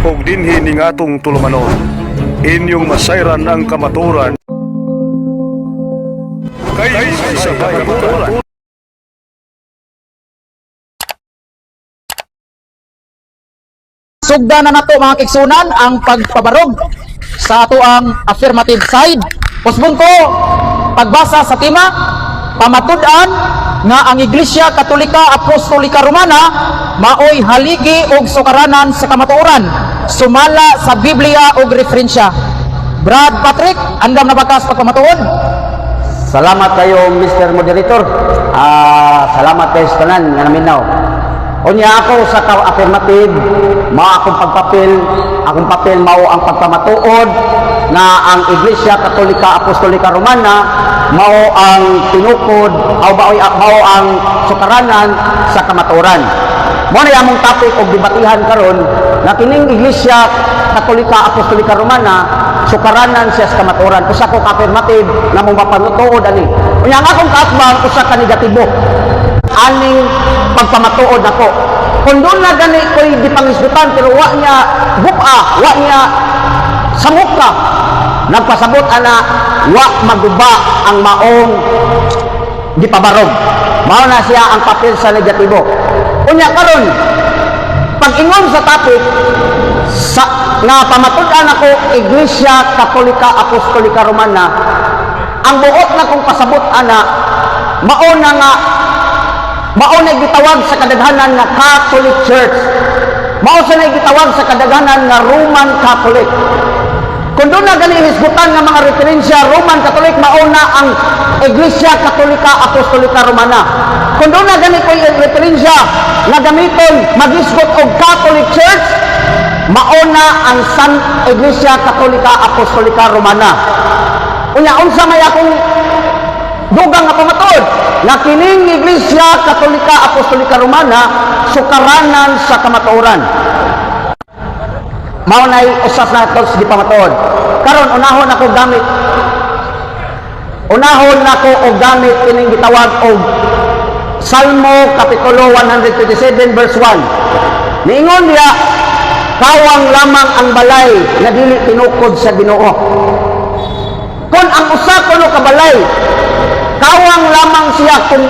og dinhi ning atong tulumanon. Inyong masayran ang kamaturan kay sa kamaturan. Sugda na nato mga kigsunan ang pagpabarog sa ato ang affirmative side. Pusbon ko pagbasa sa tima, pamatud-an nga ang Iglesia Katolika Apostolika Romana maoy haligi og sukaranan sa kamatuoran sumala sa Biblia og referensya. Brad Patrick, andam na bakas pagpamatuod. Salamat kayo, Mr. Moderator. Salamat kayo sa tanan nga naminaw. Unya ako sa affirmative, mao akong akong papel mao ang pagpamatuod na ang Iglesia Katolika Apostolika Romana mao ang tinukod mao ang sukaranan sa kamatuoran. Mao na among topic og debatihan karon na kining Iglesia Katolika Apostolika Romana sukaranan siya sa kamatuoran. Usa ko affirmative na mong mapanutuod ani. Unya ang akong kaatbang usa ka negatibo. Aning pagpamatuod ako. Kung doon na gani ko'y gipangisgutan pero wa niya buka, wa niya samuka. Nagpasabot ana wa maguba ang maong gipabarog. Mao na siya ang papel sa negatibo. Unya karon pag-ingon sa topic nga pamatud-an ako Iglesia Katolika Apostolika Romana, ang buot na kong pasabot ana mao na gitawag sa kadaghanan nga Catholic Church. Mao sa gitawag sa kadaghanan nga Roman Catholic. Kung doon na gani hisgutan nga mga referensya Roman Catholic, mao na ang Iglesia Katolika Apostolika Romana. Kung doon na gani ko'y referensya nga gamiton maghisgot og Catholic Church, mao na ang San Iglesia Katolika Apostolika Romana. Unya unsa may akong dugang nga pamatuod na kining Iglesia Katolika Apostolika Romana sukaranan sa kamatuoran. Mao nay usas na tos di pamatuod. Karon unahon ako gamit kining gitawag og Salmo kapitulo 127 verse 1. Niingon niya, kawang lamang ang balay na dili tinukod sa Ginoo. Kung ang usa kuno ka balay kawang lamang siya kung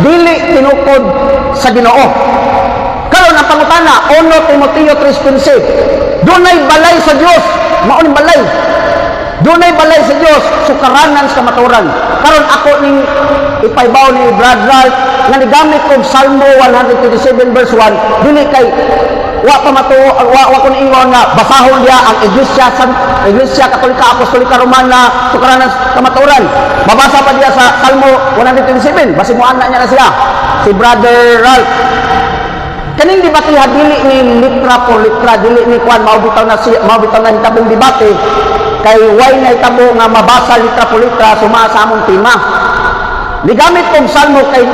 dili tinukod sa Ginoo. Karon ang pangutana 1 Timoteo 3:15. Dunay balay sa Dios, mao ni balay. Dunay balay sa Dios, sukaranan sa kamatuoran. Karon ako ning ipaybaw ni Brad Ralph nga nigamit kog Salmo 127 verse 1, dili kay wa kun ingon nga basahon dia ang Iglesia Katolika Apostolika Romana sukaranan sa kamatuoran. Babasa pa dia sa Salmo 127, basi mo ana niya na siya si Brother Ralph. Kaning debate dili ni litra por litra, dili ni kuan mao bitaw na hitabong debate kay way na hitabo nga mabasa litra por litra suma sa among tema. Nigamit kong Salmo kay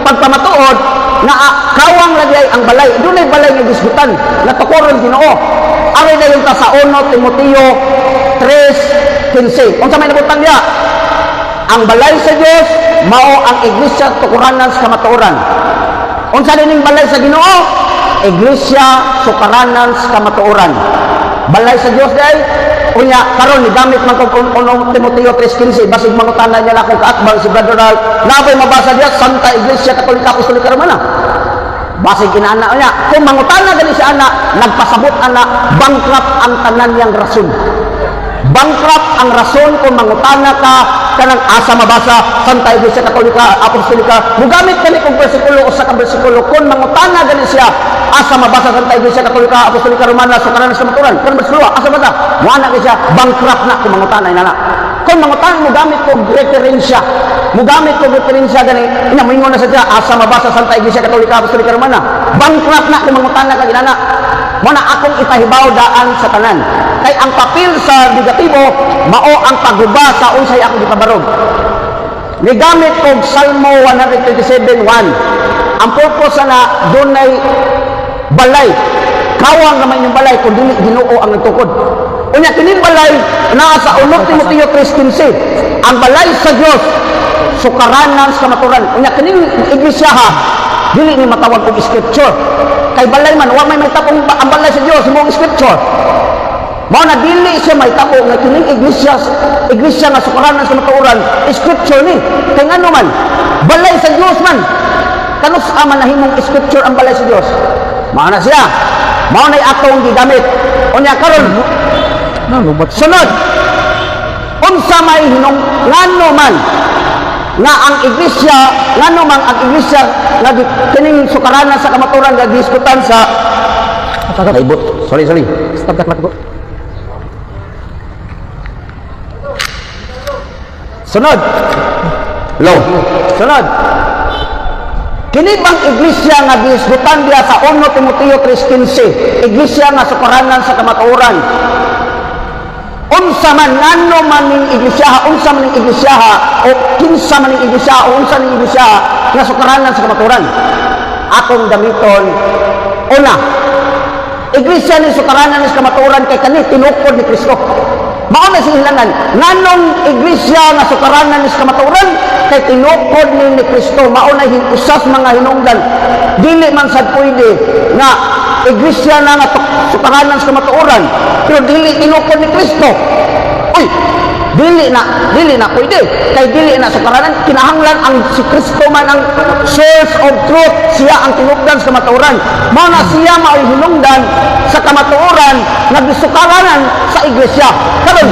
pagpamatuod na kawang lagay ang balay. Dunay balay nga gisgutan na tukuron Ginoo. Ari dayon ta sa 1 Timoteo 3:15. Unsa may nabutang diha? Ang balay sa Dios mao ang iglesia tukuranan sa kamatuoran. Unsa dining balay sa Ginoo? Iglesia sukaranan sa kamatuoran. Balay sa Dios day unya karon ni gamit man kog 1 Timoteo 3:15 basig mangutana niya akong kaatbang si Brother Ralph nabay mabasa diya Santa Iglesia Katolika Apostolika Romana. Basig inaana niya kung mangutana gani si ana nagpasabot ana bankrupt ang tanan niyang rason. Bankrupt ang rason kung mangutana ka kanang asa mabasa Santa Iglesia Katolika Apostolika. Mugamit kani kog bersikulo usa ka bersikulo kung mangutana gani siya asa mabasa Santa Iglesia Katolika Apostolika Romana sukaranan sa kamatuoran. Kan bersikulo asa basa mo ana siya bankrupt na kung mangutana inana. Kung mangutana mo gamit kog referensya. Mugamit kog referensya gani ina moingon na sa siya asa mabasa Santa Iglesia Katolika Apostolika Romana. Bankrupt na kung mangutana ka inana. Mo na akong ipahibaw daan sa tanan. Kay ang papel sa negatibo mao ang pagguba sa unsay akong gipabarog. Nigamit kog Salmo 127:1. Ang purpose na dunay balay. Kawang naman yung balay kung dili Ginoo ang nagtukod. Unya kining balay naa sa 1 Timoteo 3:15. Ang balay sa Dios sukaranan sa kamatuoran. Unya kining iglesia ha dili ni matawag og scripture. kay balay man wa may tapong ang balay sa Dios imong scripture. Mao na dili siya may tabo nga kining iglesia nga sukaranan sa matuoran scripture ni kay ngano man balay sa Dios man kanus ama nahimong scripture ang balay sa Dios. Mao na siya. Mao na atong gigamit. Unya karon sunod unsa may hinong ngano man nga ang iglesia ngano man ang iglesia nga kining sukaranan sa kamatuoran nga diskutan sa kaibot. Sorry. Stop that matgo. Sunod. Low. Sunod. Kini bang iglesia nga gisgutan diha sa 1 Timoteo 3:15, iglesia nga sukaranan sa kamatuoran. Unsa man ngano man ning iglesia, unsa man ning iglesia o kinsa man ning iglesia o unsa ning iglesia nga sukaranan sa kamatuoran. Akong gamiton una. Iglesia ni sukaranan sa kamatuoran kay kani tinukod ni Kristo. Mao na silangan nganong iglesia nga sukaranan sa kamatuoran kay tinukod ni Kristo. Mao na usas mga hinungdan dili man sad pwede nga iglesia na nga sukaranan sa kamatuoran pero dili tinukod ni Kristo. Uy, dili na pwede kay dili na sukaranan. Kinahanglan ang si Kristo man ang source of truth, siya ang tinukdan sa kamatuoran. Mao na siya mao hinungdan sa kamatuoran nga gisukaranan sa iglesia. Karon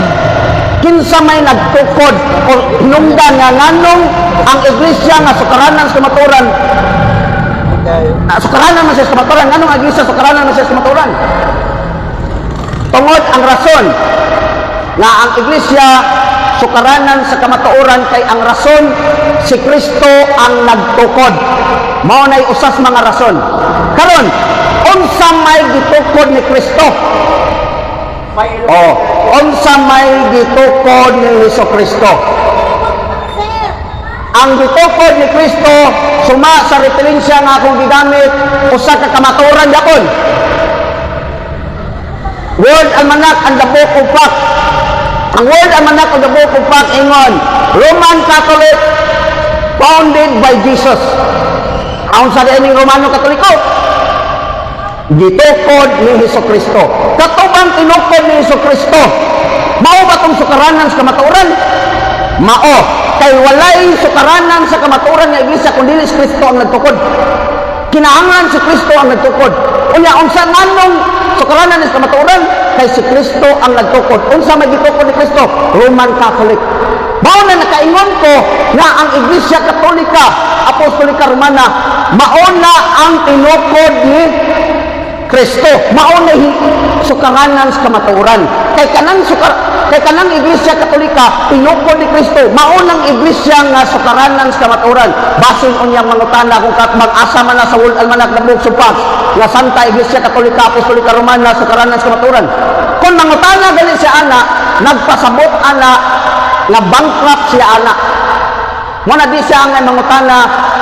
kinsa may nagtukod o hinungdan nga nganong ang iglesia nga sukaranan sa kamatuoran sukaranan man siya sa kamatuoran, nganong ang iglesia sukaranan man siya sa kamatuoran? Tungod ang rason nga ang iglesia sukaranan sa kamatuoran kay ang rason si Kristo ang nagtukod. Mao nay usas mga rason. Karon unsa may gitukod ni Kristo? Unsa may gitukod ni Jesucristo? Ang gitukod ni Kristo suma sa referensya nga akong gigamit usa ka kamatuoran gyapon. Word Almanac and the Book of Facts. Ang Word Almanac and the Book of Facts ingon Roman Catholic founded by Jesus. Aun sa dining Romano Katoliko gitukod ni Jesucristo. Katubang tinukod ni Jesucristo. Mao ba tong sukaranan sa kamatuoran? Mao. Kay walay sukaranan sa kamatuoran nga iglesia kundi si Kristo ang nagtukod. Kinahanglan si Kristo ang nagtukod. Unya unsa nganong sukaranan sa kamatuoran? Kay si Kristo ang nagtukod. Unsa may gitukod ni Kristo? Roman Catholic. Mao na nakaingon ko nga ang Iglesia Katolika, Apostolika Romana, mao na ang tinukod ni Kristo. Mao na sukaranan sa kamatuoran. Kay kanang Iglesia Katolika tinukod ni Kristo. Mao nang iglesia nga sukaranan sa kamatuoran. Basin unyang mangutana kung mag-asa man na sa World Almanac ng Book of Facts nga Santa Iglesia Katolika Apostolika Romana sukaranan sa kamatuoran. Kung mangutana gali siya ana, nagpasabot ana nga bankrupt siya ana. Muna di siya nga mangutana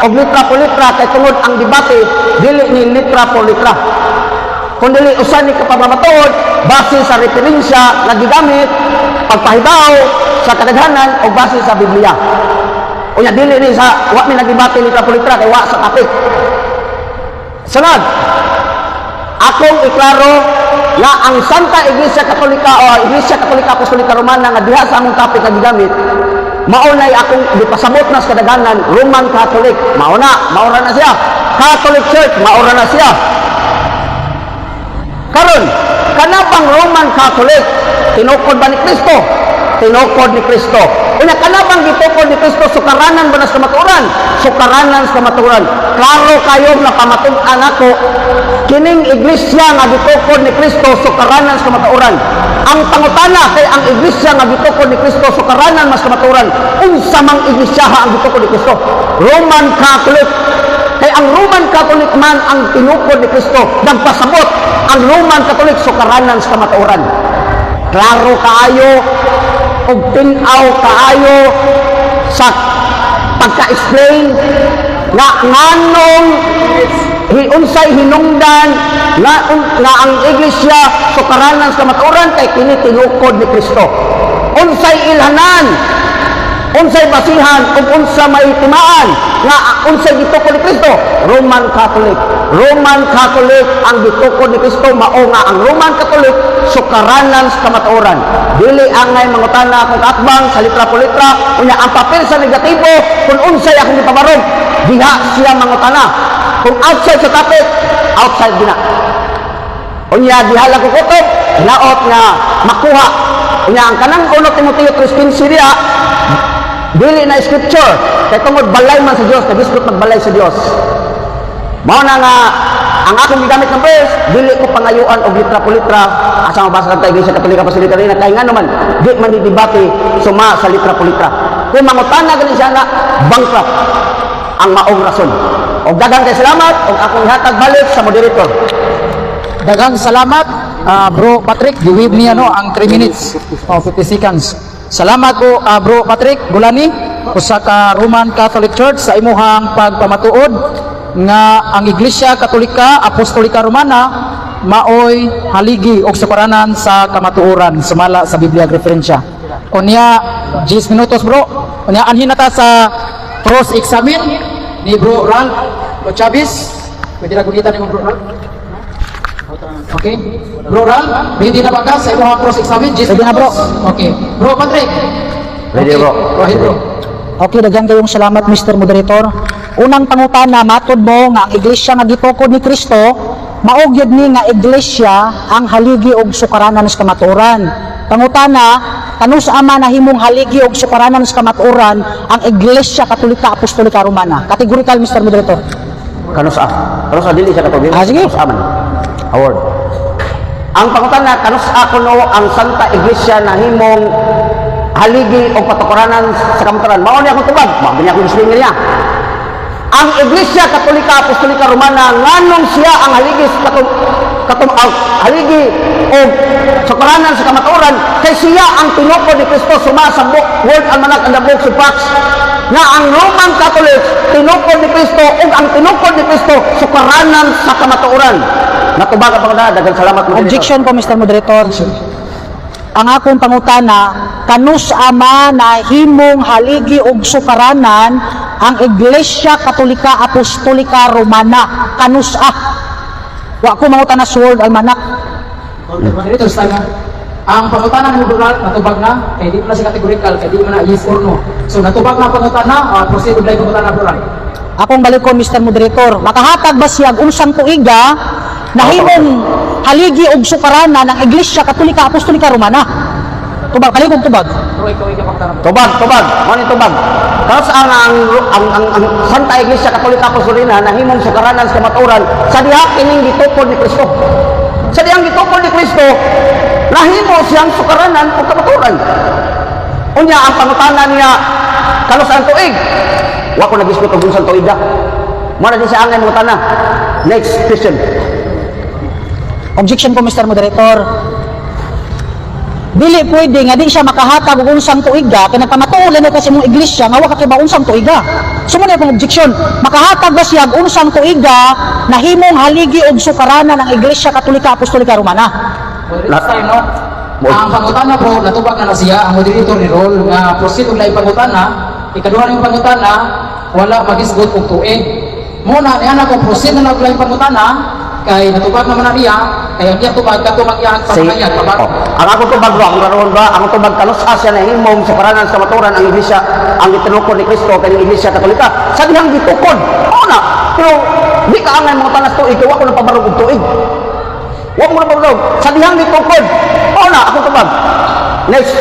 og litra po litra kay tungod ang debate dili ni litra po litra. Kung dili usan ni kapamatuod base sa referensya nga gigamit pagpahibaw sa kadaghanan o base sa Biblia. Unya dili ni sa wa mi nagdebate litra po litra kay wa sa topic. Sunod, akong iklaro nga ang Santa Iglesia Katolika o Iglesia Katolika Apostolika Romana nga diha sa among topic nga gigamit mao nay akong gipasabot na sa kadaghanan Roman Catholic. Mao na siya. Catholic Church, mao na siya. Karon, kanapang Roman Catholic tinukod ba ni Kristo? Tinukod ni Kristo. Unya kanapang gitukod ni Kristo sukaranan ba na sa kamatuoran? Sukaranan sa kamatuoran. Klaro kayo na pamatud-an ako kining iglesia nga gitukod ni Kristo sukaranan sa kamatuoran. Ang pangutana kay ang iglesia nga gitukod ni Kristo sukaranan mas kamatuoran. Unsa mang iglesia ang gitukod ni Kristo? Roman Catholic. Kay ang Roman Catholic man ang tinukod ni Kristo. Nagpasabot ang Roman Catholic sukaranan sa kamatuoran. Klaro kaayo og tinaw kaayo sa pagka-explain nga nganong unsay hinungdan nga ang iglesia sukaranan sa kamatuoran kay kini tinukod ni Kristo. Unsay ilhanan Unsay basihan ug unsa may timaan nga unsay gitukod ni Kristo? Roman Catholic. Roman Catholic ang gitukod ni Kristo mao nga ang Roman Catholic sukaranan sa kamatuoran. Dili angay mangutana kung atbang sa litra po litra unya ang papel sa negatibo kung unsay akong gipabarog. Diha siya mangutana. Kung outside sa topic, outside gina. Unya diha lang kukutob, hinaot nga makuha. Unya ang kanang 1 Timoteo 3:15 diha dili na scripture kay tungod balay man sa Dios, nagisgot magbalay sa Dios. Mao na nga ang akong gigamit ng verse, dili ko pangayuan og litra po litra asa mabasa sa Iglesia Katolika Pasilita rin kay nga naman di man didebate suma sa litra po litra. Kung mangutana gani siya na bankrupt ang maong rason. Og daghang kay salamat og akong ihatag balik sa moderator. Daghang salamat, Bro Patrick. Giwib niya ang 3 minutes o 50 seconds. Salamat ko, Bro Patrick Gulani, usa ka Roman Catholic Church sa imuhang pagpamatuod nga ang Iglesia Katolika Apostolika Romana maoy haligi og sukaranan sa kamatuoran sumala sa Biblia referensya. Unya 10 minutos bro. Unya anhin nata sa cross examine ni Bro Ralph Chavez. Pwede na gunita ni Bro Ralph. Okay. Bro Ralph, hindi na ba ka sa imong cross examine? Pwede na bro. Okay. Bro Patrick. Ready bro. Go ahead bro. Okay, daghang kayong salamat Mr. Moderator. Unang pangutana, matud mo nga ang iglesia nga gitukod ni Kristo, mao gyud ni nga iglesia ang haligi og sukaranan sa kamatuoran. Pangutana, kanus ama nahimong haligi og sukaranan sa kamatuoran ang Iglesia Katolika Apostolika Romana. Categorical Mr. Moderator. Kanusa. Kanusa dili siya katubig. Sige. Kanusa man. Award. Ang pangutana kanusa kuno ang Santa Iglesia nahimong haligi o patukoranan sa kamatuoran. Mao ni akong tubag. Mao ni akong isling niya. Ang Iglesia Katolika Apostolika Romana nganong siya ang haligi haligi o sukaranan sa kamatuoran kay siya ang tinukod ni Kristo sumasabok Word Almanac and the Books of Acts nga ang Roman Catholic tinukod ni Kristo ug ang tinukod ni Kristo sukaranan sa kamatuoran. Natubag ang pangutana. Daghang salamat mo. Objection po Mr. Moderator. Ang akong pangutana, kanus ama nahimong haligi og sukaranan ang Iglesia Katolika Apostolika Romana. Kanus wa ko mangutana sa Word Almanac. Dito sa time, ang pangutana ng Bro Ralph natubag na, kay di mo na si categorical, kay di mo na yes or no. So natubag na ang pangutana, proceed with like pangutana Bro Ralph. Akong balikon Mr. Moderator, makahatag ba siya og unsang tuiga nahimong haligi og sukaranan ng Iglesia Katolika Apostolika Romana? Tubag, balikon tubag. Pero ikaw ipaktaran. Tubag. Mao ni tubag. Kanos ang Santa Iglesia Katolika Apostolina nahimong sukaranan sa kamatuoran sa diha kining gitukod ni Kristo. Sa diyang gitukod ni Kristo, nahimo siyang sukaranan o kamatuoran. Unya ang pangutana niya, kanos ang tuig? Wa ko nagisgot og unsang tuig da. Mo na di siya angay mangutana. Next question. Objection po Mr. Moderator. Dili pwede nga di siya makahatag og unsang tuiga kay nagpamatuolan na kasi mong iglesia nga wa ka kiba unsang tuiga. Sumunod akong objection. Makahatag ba siya og unsang tuiga nahimong haligi og sukaranan ng Iglesia Katolika Apostolika Romana? Well, this time, no? Ang pangutana bro, natubag na siya, ang moderator ni Rol, nga proceed og laing pangutana, ikaduha ng pangutana, wala magisgot og tuig. Muna, niyan ako proceed na laing pangutana, kay natubag naman na niya, kaya ang iya tubag, katubag niya ang pangangayag, Oh, ang akong tubag bro, ang karoon ba, ang tubag kanos asya na himong sukaranan sa kamatuoran ang Iglesia, ang gitinukod ni Kristo kay Iglesia Katolika. Sa dihang gitukod. Oo na. Pero di ka angay mga tanas tuig, kaya wa ko nang pabarog og tuig. Wa mo nang pabarog. Sa dihang gitukod. Oo na, akong tubag. Next.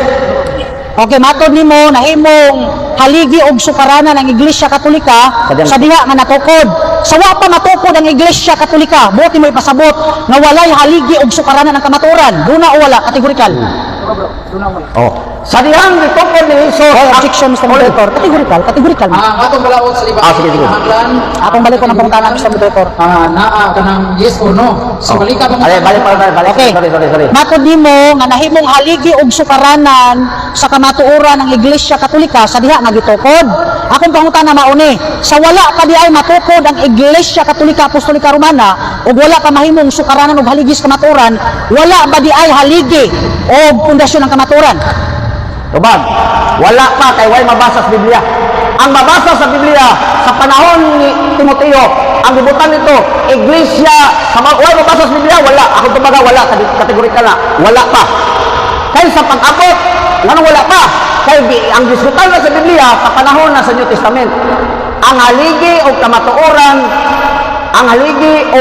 Okay, matod nimo nahimong haligi og sukaranan ng Iglesia Katolika sa diha nga natukod. Sa wa pa matukod ang Iglesia Katolika, buti mo ipasabot nga walay haligi og sukaranan ng kamatuoran. Duna o wala, categorical. Oh. Sa dihang gitukod ni Jesus. Objection Mr. Moderator. Categorical. Ang atong balaod sa liba. Sige. Hanglan, Akong balik ko ng pangutana Mr. Moderator. naa ka ng yes or no. So balik ka Balik. Okay. Sorry. Matod nimo nga nahimong haligi og sukaranan sa kamatuoran ng Iglesia Katolika sa diha nga gitukod. Akong pangutana mauni, sa wala pa di ay matukod ang Iglesia Katolika Apostolika Romana ug wala pa mahimong sukaranan og haligi sa kamatuoran, wala ba di ay haligi o pundasyon ng kamatuoran? Tubag, wala pa kay way mabasa sa Biblia. Ang mabasa sa Biblia sa panahon ni Timoteo, ang gibutan nito, iglesia, way mabasa sa Biblia, wala. Ako tumaga, wala. Kategorikal na, wala pa. Kaya sa pag-abot, ganun wala pa. Kaya ang diskutan na sa Biblia, sa panahon na sa New Testament, ang haligi o kamatuoran, haligi o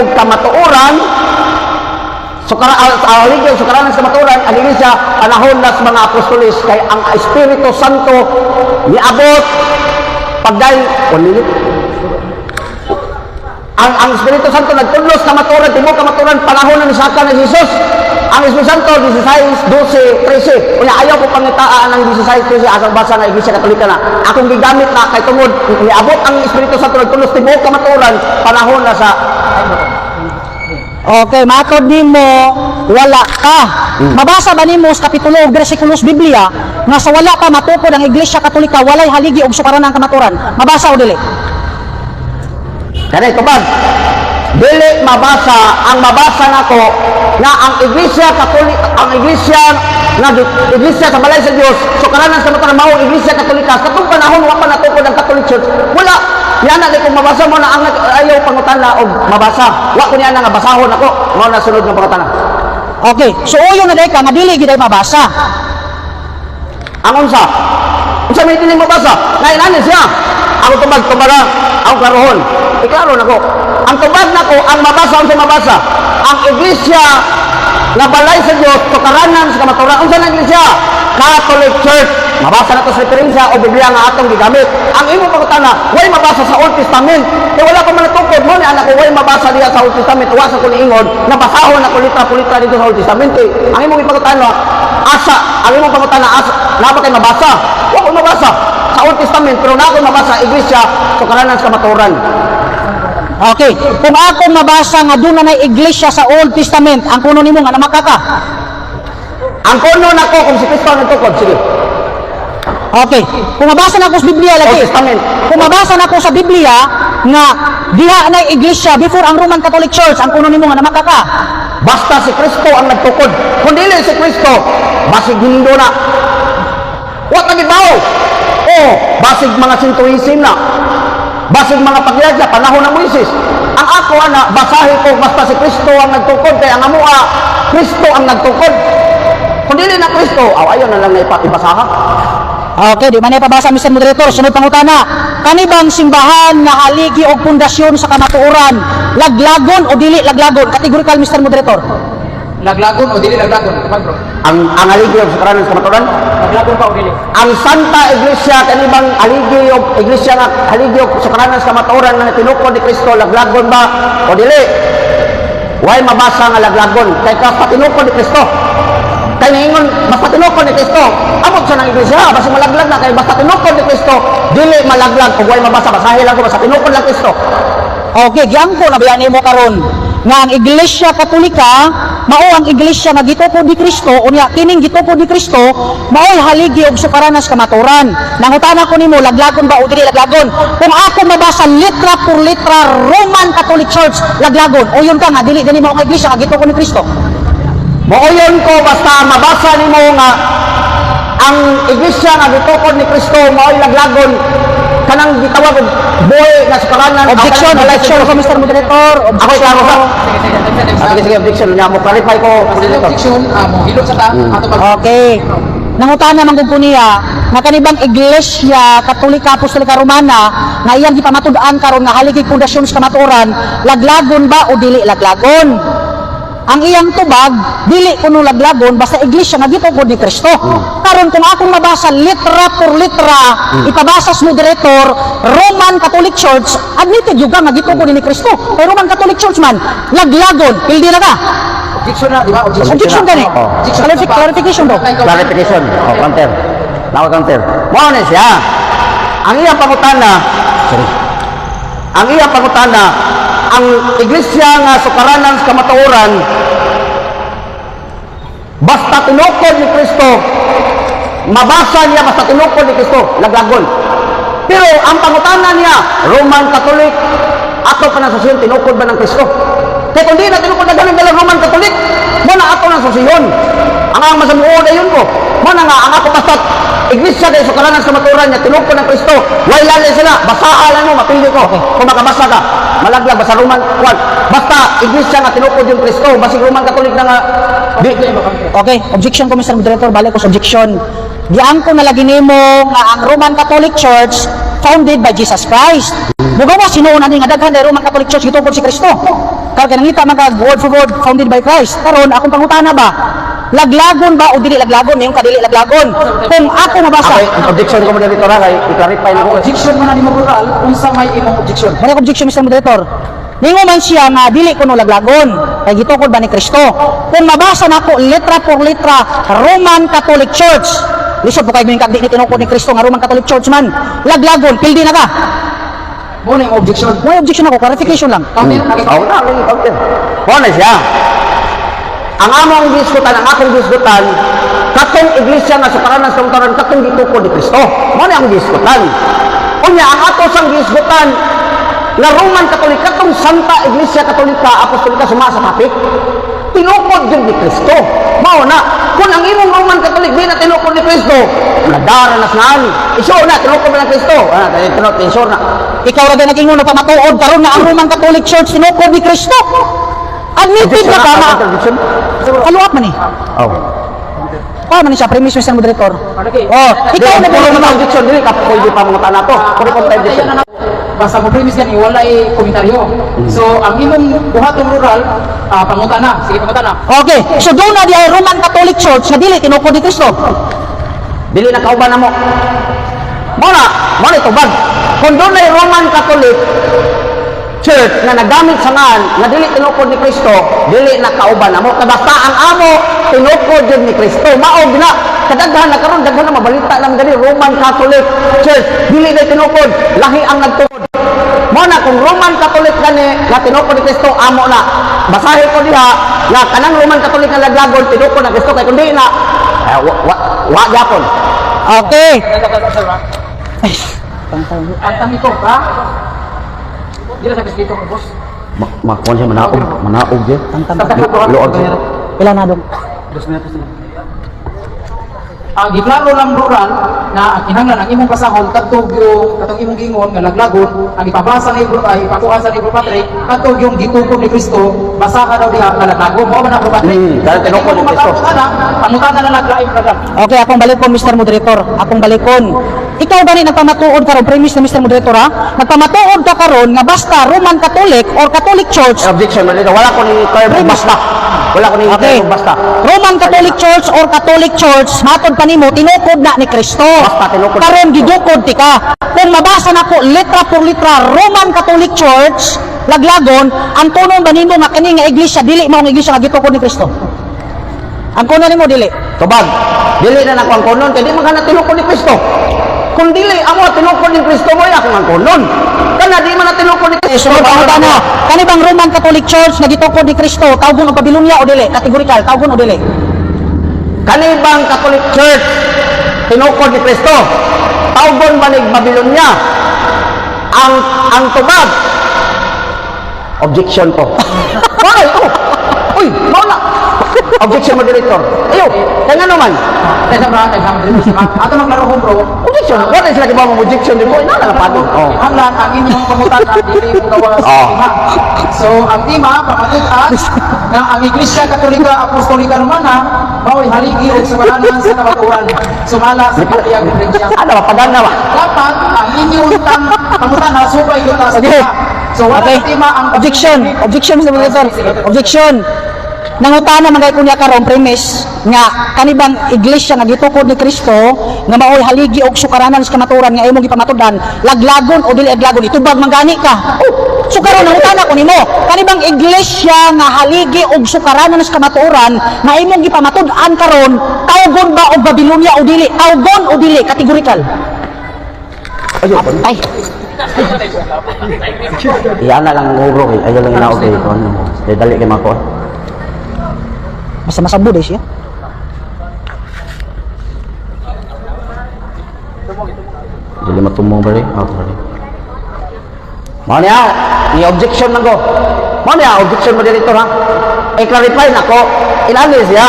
sukaranan sa matuoran, ang iglesia, panahon na sa mga apostolis, kaya ang Espiritu Santo niabot, pagday, ang Espiritu Santo nagtudlos kamatuoran, tibok kamatuoran, panahon na ni Saka na Jesus. Ang Espiritu Santo, 16, 12, 13. Kaya ayaw ko pangitaan ng 16, 13, asang basa na Iglesia Katolika na. Akong gigamit na kay tungod, niabot ang Espiritu Santo nagtudlos, tibok kamatuoran, panahon na sa... Okay, matod nimo wala ka. Mabasa ba nimo sa kapitulo ug bersikulo sa Biblia nga sa wala pa matukod ang Iglesia Katolika walay haligi og sukaranan ang kamatuoran? Mabasa o dili? Ganay, tubag. Dili mabasa, ang mabasa nako na ang Iglesia Katolika, ang Iglesia sa balay sa Dios, sukaranan sa matuoran mao Iglesia Katolika. Katong panahon wa pa natukod ang Catholic Church. Wala. Yan na kung mabasa mo na ang ayaw pangutana o mabasa. Wa ko niya nga basahon ako. Mao na sunod ng pangutana. Okay, so uyo na ka nga dili gid ay mabasa. Ang unsa may tining mabasa? Ngayon siya. Ako tubag tubaga, ako klarohon. Iklaro nako. Ang tubag nako, ang mabasa unsa mabasa? Ang Iglesia na balay sa Dios, sukaranan sa kamatuoran. Unsa na Iglesia? Catholic Church. Mabasa na to sa referensya o Biblia nga atong gigamit. Ang imo pangutana, way mabasa sa Old Testament. Kaya wala pa man natukod mo ni anak ko, way mabasa diha sa Old Testament. Uwasa ko niingon, nabasahon na ko litra dito sa Old Testament. Ang imo pangutana, ang imo pangutana, napa kay mabasa? Wa ko mabasa sa Old Testament, pero na ako mabasa Iglesia, sukaranan sa kamatuoran. Okay, kung ako mabasa nga doon na iglesia sa Old Testament, ang kuno nimo nga namakaka. Ang kuno nako kung si Kristo nagtukod, sige. Okay, kung mabasa na ako sa Biblia lagi. Old Testament. Kung mabasa na ako sa Biblia nga diha na iglesia before ang Roman Catholic Church, ang kuno nimo nga namakaka. Basta si Kristo ang nagtukod. Kung dili si Kristo, basig Hindo na. What na gibaw? Basig mga sintuisim na. Basig mga pagyadya, panahon ng Moises. Ang ako ana, basahin ko basta si Kristo ang nagtukod, kaya ang amua, Kristo ang nagtukod. Kung dili na Kristo, ayaw na lang na ibasaha. Okay, di man ipabasa Mr. Moderator, sunod pangutana. Kanibang simbahan na haligi og pundasyon sa kamatuoran, laglagon o dili laglagon? Categorical Mr. Moderator. Laglagon o dili laglagon? Bro. Ang aligi o sukaranan sa kamatuoran? Laglagon pa o dili? Ang Santa Iglesia, kanibang aligi o Iglesia nga haligi o sukaranan sa kamatuoran na tinukod ni Kristo, laglagon ba o dili? Way mabasa nga laglagon, kay basta tinukod ni Kristo. Kaya ngayon, basta tinukod ni Kristo, abot siya ng Iglesia, basta malaglag na, kaya basta tinukod ni Kristo, dili malaglag, kung way mabasa, basahin lang ko, basta tinukod lang Kristo. Okay, giyangko na bayan mo karon nga ang Iglesia Katolika mao ang iglesia nga gitukod ni Kristo unya kining gitukod ni Kristo mao'y haligi og sukaranan sa kamatuoran. Nangutana ko nimo laglagon ba o dili laglagon? Kung ako mabasa litra por litra Roman Catholic Church laglagon o yun ka nga dili gani mao nga iglesia nga gitukod ni Kristo. Maoyon ko basta mabasa nimo nga ang iglesia nga gitukod ni Kristo mao'y laglagon kanang gitawag og boy na sukaranan. Objection ko Mr. Moderator. Ako klaro ka. Sige, objection niya mo clarify ko. Objection, mo hilot sa ta. Okay. Nangutana man gud niya nga kanibang iglesia Katolika Apostolika Romana nga iyang gipamatud-an karon nga haligi pundasyon sa kamatuoran, laglagon ba o dili laglagon? Ang iyang tubag dili kuno laglagon basta iglesia nga gitukod ni Kristo. Karon kung akong mabasa litra por litra ipabasa sa moderator Roman Catholic Church admitted juga nga gitukod ni Kristo. Kay Roman Catholic Church man laglagon pildi na ka. Objection na, di ba? Objection gani. Clarification do. Clarification. Counter. Now counter. Mao ni siya. Ang iyang pangutana, ang iglesia nga sukaranan sa kamatuoran basta tinukod ni Kristo, mabasa niya basta tinukod ni Kristo, laglagon. Pero ang pangutana niya, Roman Catholic, ato pa na sosiyon, tinukod ba ng Kristo? Kaya kung di na tinukod na ganun dalang Roman Catholic, mo na ato na sosiyon. Ang masamuod ay yun ko. Mo na nga, ang ako basta Iglesia kay sukaranan sa kamatuoran niya, tinukod ng Kristo. Way lalay sila, basaa lang mo, mapili ko. Kung makabasa ka, malaglag, basta Roman, kwan. Basta, iglesia nga tinukod yung Kristo, basig Roman Katolik na nga. Okay, objection ko, Mr. Moderator, balik ko sa objection. Diyan ko nalagi nimo nga ang Roman Catholic Church founded by Jesus Christ. Bugo mo sinuuna ni nga daghan na Roman Catholic Church gitungkol si Kristo. Kaya nangita man ka word for word founded by Christ. Karon akong pangutana ba? Laglagon ba o dili laglagon? Yung kadili laglagon. Kung ako mabasa. Okay, objection ko mo dito ra kay i-clarify na ko. Objection mo na ni mo Rural, unsa may imong objection? Wala ko objection, Mr. Moderator. Ningo man siya nga dili kuno laglagon. Kay gitungkol ba ni Kristo? Kung mabasa nako letra por letra Roman Catholic Church. Lisod po kayo yung kagdi ni tinukod ni Kristo nga Roman Catholic Church man. Laglagon, pildi na ka. Muna yung objection. May objection ako, clarification lang. Counter, Oo na, may counter. Muna siya. Ang among gisgutan, ang akong gisgutan, katong iglesia nga sa paranan sa kamatuoran, katong gitukod ni Kristo. Muna ang gisgutan. Unya, ang ato sang gisgutan, na Roman Katolik, katong Santa Iglesia Katolika, Apostolika, suma sa kapit, tinukod din ni Kristo. Mao na, kung ang imong Roman Katolik di na tinukod ni Kristo, nadara na saan. Isyo na, tinukod na ng Kristo. Isyo na. Ikaw ra din naging pamatuod karon nga ang Roman Catholic Church tinukod ni Kristo. Admitted na ka na. Kaluwat man ni. Oh. Paano man ni siya premise, Mr. Moderator? Okay. Oh, ikaw na Puro ba naman objection dili ka pwede pa mga tanan to. Puro contradiction. Basta mo premise yan, walay komentaryo. So, ang imong buhatong Rural, pangutana. Sige, pangutana. Okay, so doon na di ay Roman Catholic Church nga dili tinukod ni Kristo. Dili na kauban na mo. Muna ito bag. Kung doon ay Roman Catholic Church na nagamit sa nga dili tinukod ni Kristo, dili na kauban na mo. Basta ang amo tinukod din ni Kristo. Maog na kadaghan na karon daghan na mabalita lang gani Roman Catholic Church dili na tinukod, lahi ang nagtuod. Mo na kung Roman Catholic gani na tinukod ni Kristo, amo na. Basahin ko diha nga kanang Roman Catholic na laglagon tinukod na Kristo kay kundi na wa gyapon. Okay. Ang tangi ko, ha? Di na sa dito, boss. Makuha siya manaog din. Luog siya. Pila na dong? 2 minutos na. Ang giplano lang Rural na ang kinahanglan ang imong pasahon kadtog imong gingon nga laglagon ang ipabasa ni ipakuha sa libro Patrick kadtog yung gitukod ni Kristo basahan daw diha nga laglagon mo man ang Patrick dahil tinukod ni Kristo. pangutana na naglaim na. Okay, akong balikon, Mr. Moderator. Akong balikon. Ikaw ba ni nagpamatuod karon premise ni Mr. Moderator ha? Nagpamatuod ka karon nga basta Roman Catholic or Catholic Church. Objection man dito. Wala ko ni term basta. Wala ko ni Okay. term basta. Roman Catholic Church or Catholic Church, matod pa nimo tinukod na ni Kristo. Basta tinukod. Karon gidukod ti ka. Kung mabasa nako letra por letra Roman Catholic Church, laglagon, ang tunon ba nimo nga kani nga iglesia dili mao nga iglesia nga gitukod ni Kristo? Ang kuno nimo dili. Tubag. Dili na nakuha ang kunon kaya di man ka na tinukod ni Kristo. Kung dili amo tinukod ni Kristo mo ako ang kunon. Kana di man na tinukod ni Kristo. Sunod ang utana, kani bang Roman Catholic Church nga gitukod ni Kristo, tawgon og Babilonia o dili? Kategorikal, tawgon o dili? Kanibang Catholic Church tinukod ni Kristo. Tawgon ba ni Babilonia? Ang tubag. Objection ko. Ay, uy, wala. Objection moderator. Ayo, kaya nga naman. Sa brand sa ato maglaro ko bro. Objection. What is lagi ba mo objection di mo? Ina na pati. Oh. Hanglan ang inyong pangutana dili mo gawas tema. So ang tema pamatud-an nga ang Iglesia Katolika Apostolika Romana mao'y haligi og sumalanan sa kamatuoran. Sumala sa katiyang iglesia. Ano ba pagana ba? Dapat ang inyong pangutana subay kita sa Okay. tema. So wala Okay. sa tema ang Objection, Mr. Moderator. Objection. Nangutana man kay kunya karon premise nga kanibang iglesia nga gitukod ni Kristo nga maoy haligi og sukaranan sa kamatuoran nga imong gipamatudan, laglagon o dili laglagon itubag mangani ka. So karon nangutana ko nimo, kanibang iglesia nga haligi og sukaranan sa kamatuoran nga imong gipamatudan karon, tawgon ba og Babilonia o dili? Tawgon o dili? Kategorikal. Ay, Iyan na lang ang uro eh. Ayaw lang inaog eh. Kaya dali kay Mako. basta masabo din siya. Dili matumong ba rin? Ako ba rin? Mo niya, ni objection lang ko. Mo niya, objection mo dito ha. I-clarify na ko. Inalis ya.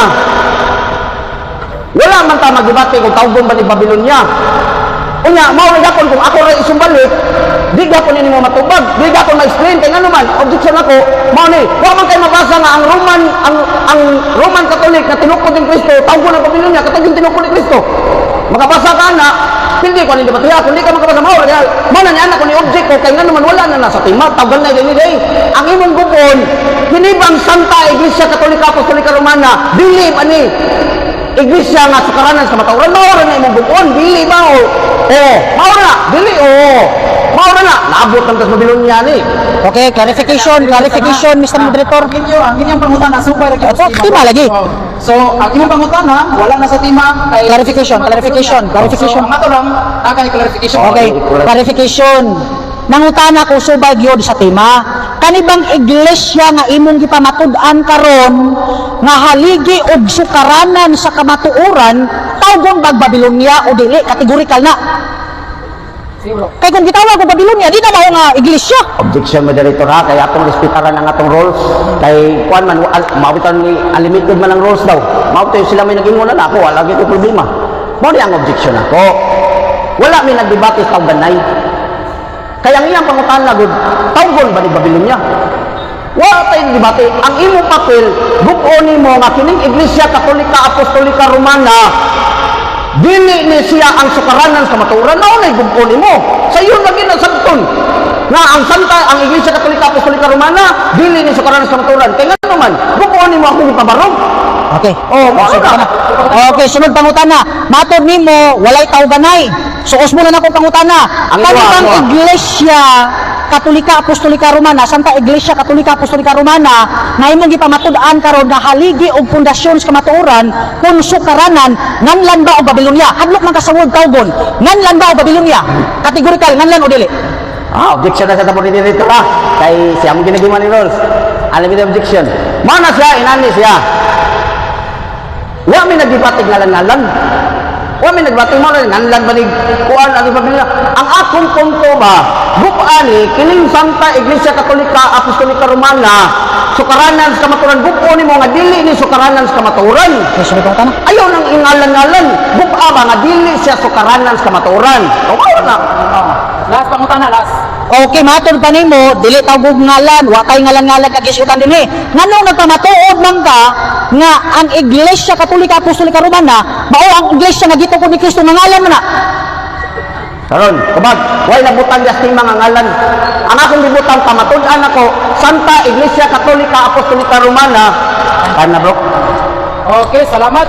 Wala man ta magdebate kung tawgon ba ni Babylonia. Unya, mao na gapon kung ako ra isumbalik, di gapon ini mo matubag, di gapon ma-explain kay ngano man, objection ako, mao ni, wa man kay mabasa nga ang Roman Catholic na tinukod ni Kristo, tawgon ang Babylonia, katong tinukod ni Kristo. Makabasa ka na, hindi ko ni debatiha, kung di ka makabasa mao ra, mao na ni anak ko ni object ko kay ngano man wala na nasa tima, tawgan na dinhi day. Ang imong gupon, hinibang Santa Iglesia Katolika Apostolika Romana, dili ani iglesia nga sukaranan sa matauran, mao na imong gupon, dili mao. Mao na, dili mao na naabot ang Babylonia ni. Okay, clarification, Mr. Moderator. Ang inyong pangutana, supay lagi. Opo, tima lagi. So, ang inyong pangutana, wala na sa tima. Kay Clarification. So, ang ato lang, kay clarification. Okay, clarification. Nangutana ko subay gyud sa tema. Kanibang iglesia nga imong gipamatud-an karon nga haligi og sukaranan sa kamatuoran, tawgon bag Babylonia o dili kategorikal na. Kay kung gitawag ko Babylonia, di na mao nga iglesia. Objection, moderator ha, kaya atong respetaran ang atong rules. Kay kuan man, mabitan ni unlimited man ang rules daw. Mauto sila may naging muna na ako, wala gito problema. Mao di ang objection ako. Wala may nagdebate sa ganay. Kaya ang iyang pangutana gud, tawgon ba ni Babylonia? Wala tayong debate. Ang imong papel, bukonin mo nga kining Iglesia Katolika Apostolika Romana, dili ni siya ang sukaranan sa maturan, naunay bukonin mo. Sa iyo lagi na sabton nga ang ang Iglesia Katolika Apostolika Romana, dili ni sukaranan sa maturan. Kaya nga naman, bukonin mo akong ipabarog. Okay. Okay, sunod pangutana. Matod nimo walay tawganay. Suos mo na nako pangutana. Ang kanibang iwa. Iglesia Katolika Apostolika Romana, Santa Iglesia Katolika Apostolika Romana, na imong gipamatud-an karon nga haligi og pundasyon sa kamatuoran kun sukaranan nganlan ba o Babylonia? Hadlok man ka sa word tawgon. Nganlan ba o Babylonia? Kategorikal nganlan o dili? Objection na sa tapos ni dito ha. Kay siya mo ginagiman ni rules. Alam mo objection. Mana siya, inani siya. Wa may nagdibatig ngalan-ngalan. Wa may nagbating mo na ngalan ba ni kuan ang Babylonia. Ang akong punto ba, bukani kining Santa Iglesia Katolika Apostolika Romana, sukaranan sa kamaturan, bukani mo nga dili ni sukaranan sa kamaturan. Okay, sunod pangutana. Ayaw nang ingalan-ngalan. Buka ba nga dili siya sukaranan sa kamaturan. Kawawa na. Last pangutana, last. Okay, matod pa nimo, dili tawgog ngalan, wa kay ngalan-ngalan kagisutan dinhi. Nganong nagpamatuod man ka nga ang Iglesia Katolika Apostolika Romana mao ang iglesia nga gitukod ni Kristo nga ngalan man na. Karon, kabag, way nabutang yasting mga ngalan. Ang akong gibutang pamatud-an ako, Santa Iglesia Katolika Apostolika Romana. Kana bro. Okay, salamat.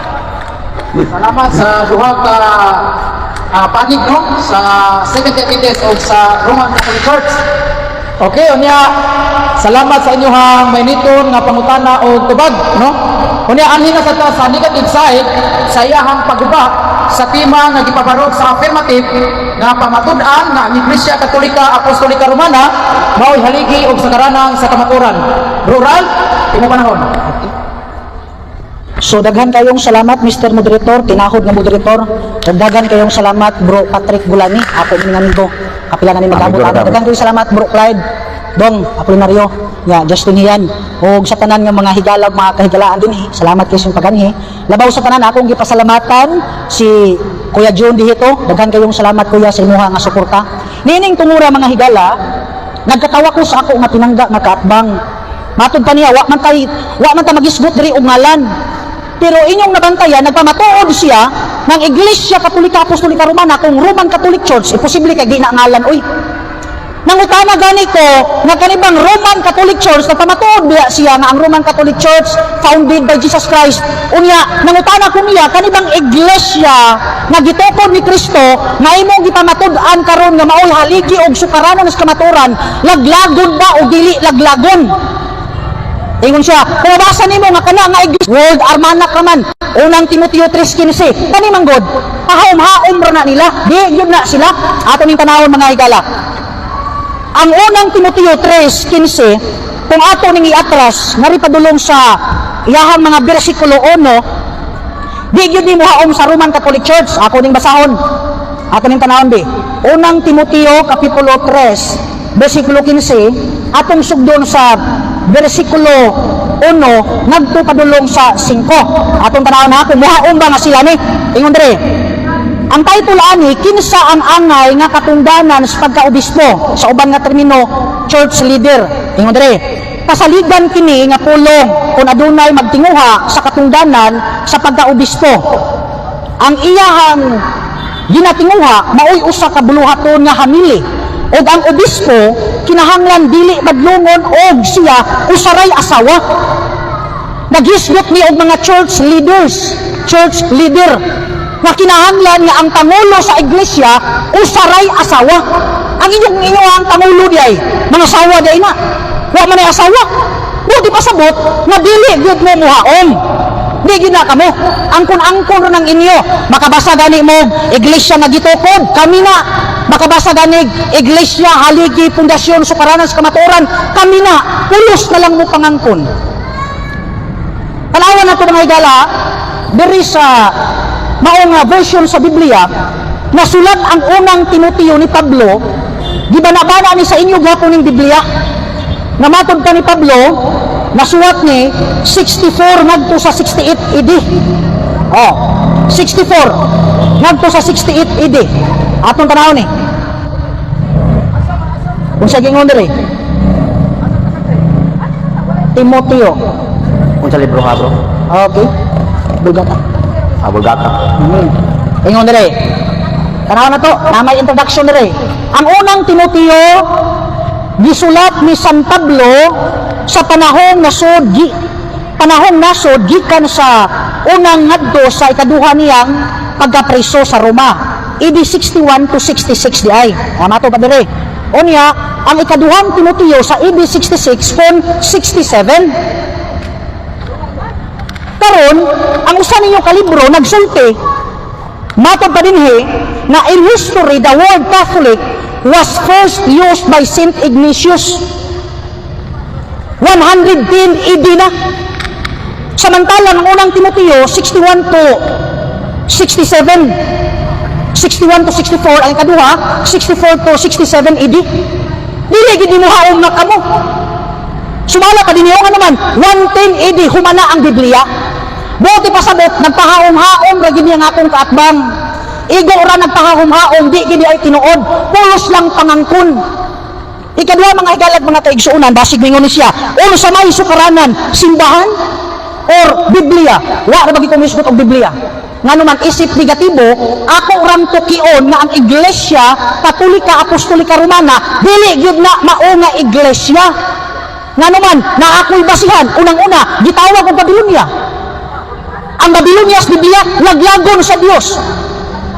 Salamat sa duha ka panig no sa Seventh Day Adventist o sa Roman Catholic Church. Okay, unya salamat sa inyong mainiton nga pangutana o tubag no. Unya anhin na sa ta sa negative side sa iyahang pagguba sa tema nga gipabarog sa affirmative nga pamatud-an nga ang Iglesia Katolika Apostolika Romana mao'y haligi og sakaranang sa kamaturan. Rural, imo panahon. So daghan kayong salamat Mr. Moderator, tinahod nga moderator. Daghan kayong salamat Bro Patrick Bulani, ako ni amigo. Kapila na ni mag-abot. Daghan kayong salamat Bro Clyde, Dong Apolinario, nga Justin Hian, ug sa tanan nga mga higala, mga kahigalaan din. Salamat kayo sa pagganhi. Labaw sa tanan akong gipasalamatan si Kuya John dihito. Daghan kayong salamat kuya sa imuha nga suporta. Nining tungura mga higala, nagkatawa ko sa ako nga tinangga nga kaatbang. Matod pa niya, wa man ta magisgot diri og ngalan. Pero inyong nabantayan, nagpamatuod siya ng Iglesia Katolika Apostolika Romana kung Roman Catholic Church, posible kay ginangalan, uy. Nangutana gani ko, nga kanibang Roman Catholic Church, nagpamatuod biya siya nga ang Roman Catholic Church, founded by Jesus Christ. Unya, nangutana ko niya, kanibang Iglesia, nga gitukod ni Kristo, nga imong gipamatud-an karon nga maoy haligi og sukaranan sa kamaturan, laglagon ba o dili laglagon? Ingon siya, kung mabasa nimo nga kana nga Iglesia, World Armana Kraman, unang Timoteo 3:15, kani manggod, pahaom-haom ra na nila, di yun na sila, ato ning tanawon mga higala. Ang unang Timoteo 3:15, kung ato ning iatras, naripadulong sa iyahang mga bersikulo 1, di yun mo haom sa Roman Catholic Church, ako ning basahon, ato ning tanawon di. Unang Timoteo Kapitulo 3, versikulo 15, atong sugdon sa versikulo 1 ngadto padulong sa 5. Atong tanawon ha kung muhaon ba nga sila ni. Ingon dire. Ang title ani kinsa ang angay nga katungdanan sa pagkaobispo sa uban nga termino church leader. Ingon dire. Kasaligan kini nga pulong kung adunay magtinguha sa katungdanan sa pagkaobispo. Ang iyahang ginatinguha maoy usa ka buluhaton nga hamili ug ang obispo kinahanglan dili madlungon og siya usaray asawa. Naghisgot ni og mga church leader nga kinahanglan nga ang pangulo sa iglesia usaray asawa. Ang inyong pangulo di ay mga asawa di ay na. Wa man ay asawa. Di pasabot nga dili gyud mo muhaon. Di gyud na kamo. Angkon-angkon ron ang inyo. Makabasa gani mo iglesia nga gitukod kami na. Makabasa gani iglesia haligi pundasyon sukaranan sa kamatuoran kami na. Pulos na lang mo pangangkon. Tanawan nato mga higala diri sa maong version sa Biblia nasulat ang unang Timoteo ni Pablo gibanabana ni sa inyo gapon ning Biblia na matod pa ni Pablo nasulat ni 64 ngadto sa 68 AD. 64 ngadto sa 68 AD. Atong tanawon ni kung sa gingon diri Timoteo Unsa libro ha, bro? okay Bulgata. Bulgata. Ingon dire. Tanaw na to, na may introduction dire. Ang unang Timoteo gisulat ni San Pablo sa panahong nasod gikan sa unang ngadto sa ikaduha niyang pagkapriso sa Roma. AD 61 to 66 di ay. Tama to pa dire. Unya, ang ikaduhang Timoteo sa AD 66 kon 67. Karon, ang usa ninyo kalibro nagsulti matod pa dinhi na in history the word Catholic was first used by Saint Ignatius 110 AD na. Samantala ang unang Timoteo 61 to 67 61 to 64 ang ikaduha 64 to 67 AD. Dili gid mo haom na kamo. Sumala pa dinhi nga naman 110 AD humana ang Biblia. Buti pasabot nagpahaom-haom ra gid ang atong kaatbang. Igo ra nagpahaom-haom di gid ay tinuod. Pulos lang pangangkon. Ikaduha mga higalag mga kaigsuonan basig mingon ni siya. Uno sa may sukaranan simbahan or Biblia. Wa ra bagi ko misgot og Biblia. Nganuman isip negatibo, ako ram tukion nga ang Iglesia Katolika Apostolika Romana dili gyud na mao nga iglesia. Nganuman na ako'y basihan unang-una gitawag og Babilonia. Ang Babilonia sa Biblia naglagon sa Dios.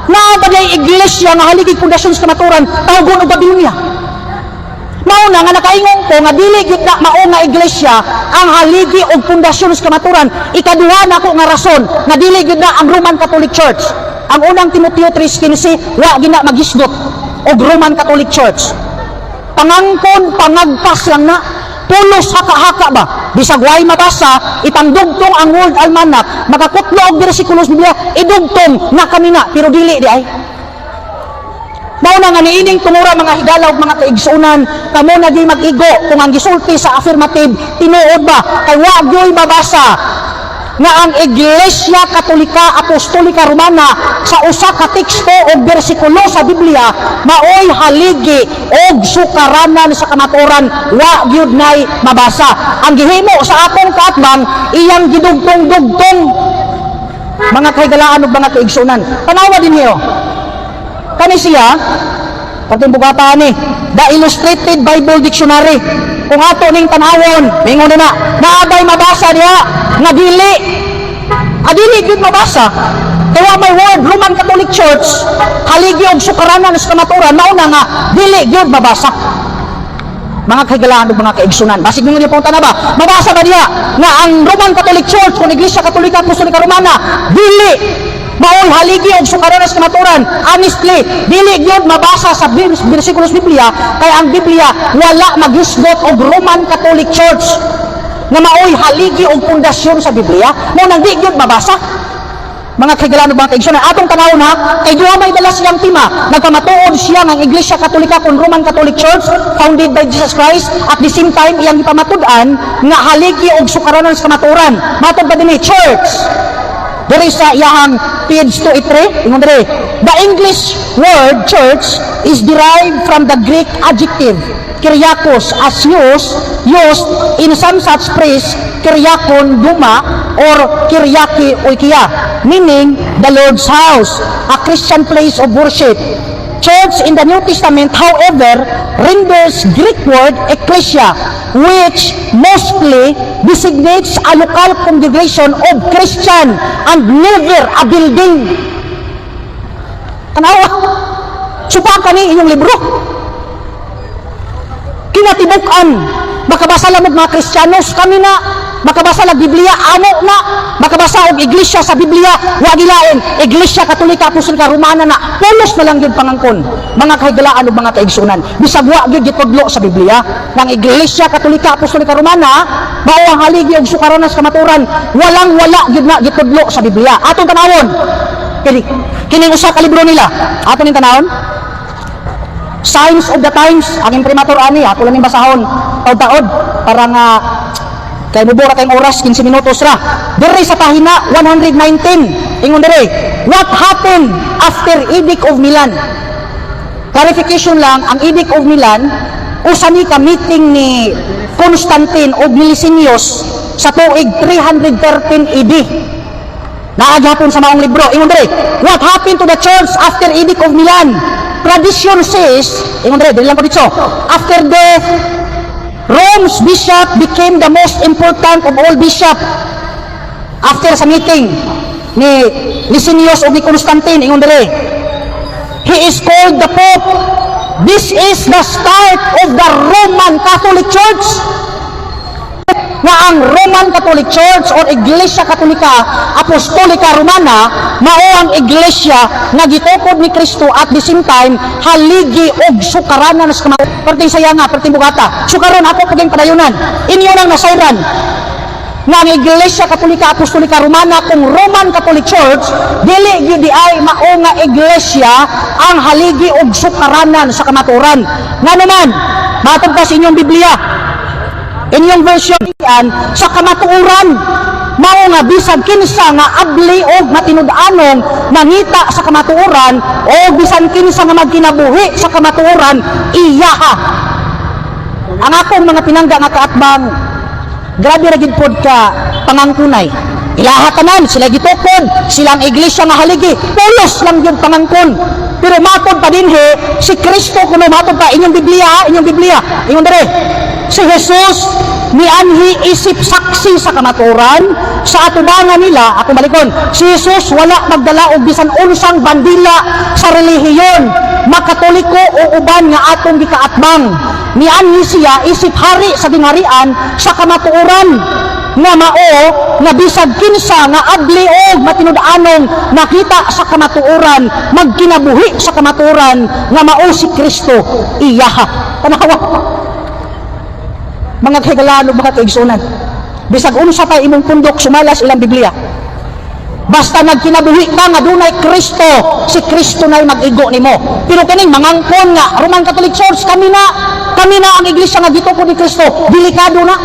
Na bagay iglesia nga haligi pundasyon sa kamaturan tawgon og Babilonia. Mao na nga nakaingon ko nga dili gyud na mao nga iglesia ang haligi og pundasyon sa kamaturan. Ikaduha na ko nga rason nga dili gyud na ang Roman Catholic Church. Ang unang Timoteo 3:15 wa gina magisgot og Roman Catholic Church. Pangangkon pangagpas lang na. Pulos haka-haka ba? Bisag way mabasa, itangdugtong ang World Almanac, makakutlo og bersikulo sa Biblia, idugtong na kami na, pero dili di ay. Mao na nga niining tumura mga higala ug mga kaigsuonan, kamo na di mag-igo kung ang gisulti sa affirmative tinuod ba kay wa gyoy mabasa nga ang Iglesia Katolika Apostolika Romana sa usa ka teksto o bersikulo sa Biblia maoy haligi og sukaranan sa kamatuoran wa gyud nay mabasa. Ang gihimo sa akong kaatbang iyang gidugtong-dugtong mga kahigalaan ug mga kaigsuonan. Tanawa din niyo. Kani siya katong bugata ni The Illustrated Bible Dictionary. Kung ato ning tanawon, mingon na naabay mabasa diha nga dili. Adili gyud mabasa. Kaya may word Roman Catholic Church haligi og sukaranan sa kamatuoran mao na nga dili gyud mabasa. Mga kahigalaan ug mga kaigsunan. Basig ninyo ni punta na ba? Mabasa ba diha nga ang Roman Catholic Church kung Iglesia Katolika Apostolika Romana dili maoy haligi og sukaranan sa kamatuoran. Honestly, dili gyud mabasa sa bersikulo sa Biblia kay ang Biblia wala maghisgot og Roman Catholic Church nga maoy haligi og pundasyon sa Biblia mo nang di gyud mabasa. mga kaigalan ug mga kaigsunan, atong tanawon ha, kay duha may dala siyang tima, nagpamatuod siya ng Iglesia Katolika kung Roman Catholic Church founded by Jesus Christ, at the same time iyang ipamatud-an nga haligi og sukaranan sa kamatuoran. Matod pa dinhi church. Diri sa iyahang page 283, ingon diri, the English word church is derived from the Greek adjective kyriakos as used in some such phrase, kyriakon duma or kyriaki oikia, meaning the Lord's house, a Christian place of worship. Church in the New Testament, however, renders Greek word ecclesia, which mostly designates a local congregation of Christian and never a building. Tanawa, supa kami inyong libro. Kinatibukan, makabasa lang mga Kristiyanos kami na, makabasa lang Biblia, amo na, makabasa og iglesia sa Biblia, wa gilain, Iglesia Katolika Apostolika Romana na, pulos na lang yun pangangkon, mga kahigalaan o mga kaigsunan. Bisag wa gyud gitudlo sa Biblia, ng Iglesia Katolika Apostolika Romana, mao ang haligi og sukaranan sa kamatuoran, walang-wala gyud na gitudlo sa Biblia. Atong tanawon, kining usa ka libro nila, aton ning tanawon, Signs of the Times, ang imprimatur ani, ako lang yung basahon, taod-taod, para nga, kay mubura kayong oras, 15 minutos ra. Diri sa pahina 119, ingon diri, what happened after Edict of Milan? Clarification lang, ang Edict of Milan, usa ni ka meeting ni Constantine o ni Licinius sa tuig 313 AD. Naagapon sa maong libro, ingon diri, what happened to the church after Edict of Milan? Tradition says, ingon diri, dili lang ko dito, after death, Rome's bishop became the most important of all bishop. After sa meeting ni Licinius o ni Constantine, ingon diri, he is called the Pope. This is the start of the Roman Catholic Church. Nga ang Roman Catholic Church or Iglesia Katolika Apostolika Romana mao ang iglesia nga gitukod ni Kristo at the same time haligi og sukaranan sa kamatuoran. Perting sayanga, perting bugata. Sukaron ako paging padayunan. Inyo nang nasayran nga ang Iglesia Katolika Apostolika Romana kung Roman Catholic Church dili gyud di ay mao nga iglesia ang haligi og sukaranan sa kamatuoran. Nga naman, matod pa sa inyong Biblia, inyong version yan, sa kamatuoran, mao nga bisag kinsa nga abli og matinud-anong nangita sa kamatuoran o bisan kinsa nga magkinabuhi sa kamatuoran, iyaha. Ang akong mga pinangga nga kaatbang, grabe ra gid pod ka pangangkunay. Ilaha tanan, sila gitukod, silang iglesia nga haligi, pulos lang yun pangangkon. Pero matod pa din si Kristo kuno matod pa inyong Biblia, ingon dere, si Jesus nianhi isip saksi sa kamatuoran, sa atubangan nila, atong balikon, si Jesus wala magdala og bisan unsang bandila sa relihiyon, makatoliko o uban nga atong gikaatbang. Nianhi siya isip hari sa gingharian sa kamatuoran, nga mao nga bisag kinsa nga abli og matinud-anong nakita sa kamatuoran, magkinabuhi sa kamatuoran, nga mao si Kristo, iyaha. Tanawa, mga kahigalaan ug mga kaigsunan, bisag unsa pa imong pundok sumalas ilang Biblia, basta nagkinabuhi ka nga dunay Kristo, si Kristo na'y mag-igo nimo. Pero kining mangangkon nga Roman Catholic Church, kami na ang iglesia nga gitukod ni Kristo, delikado na.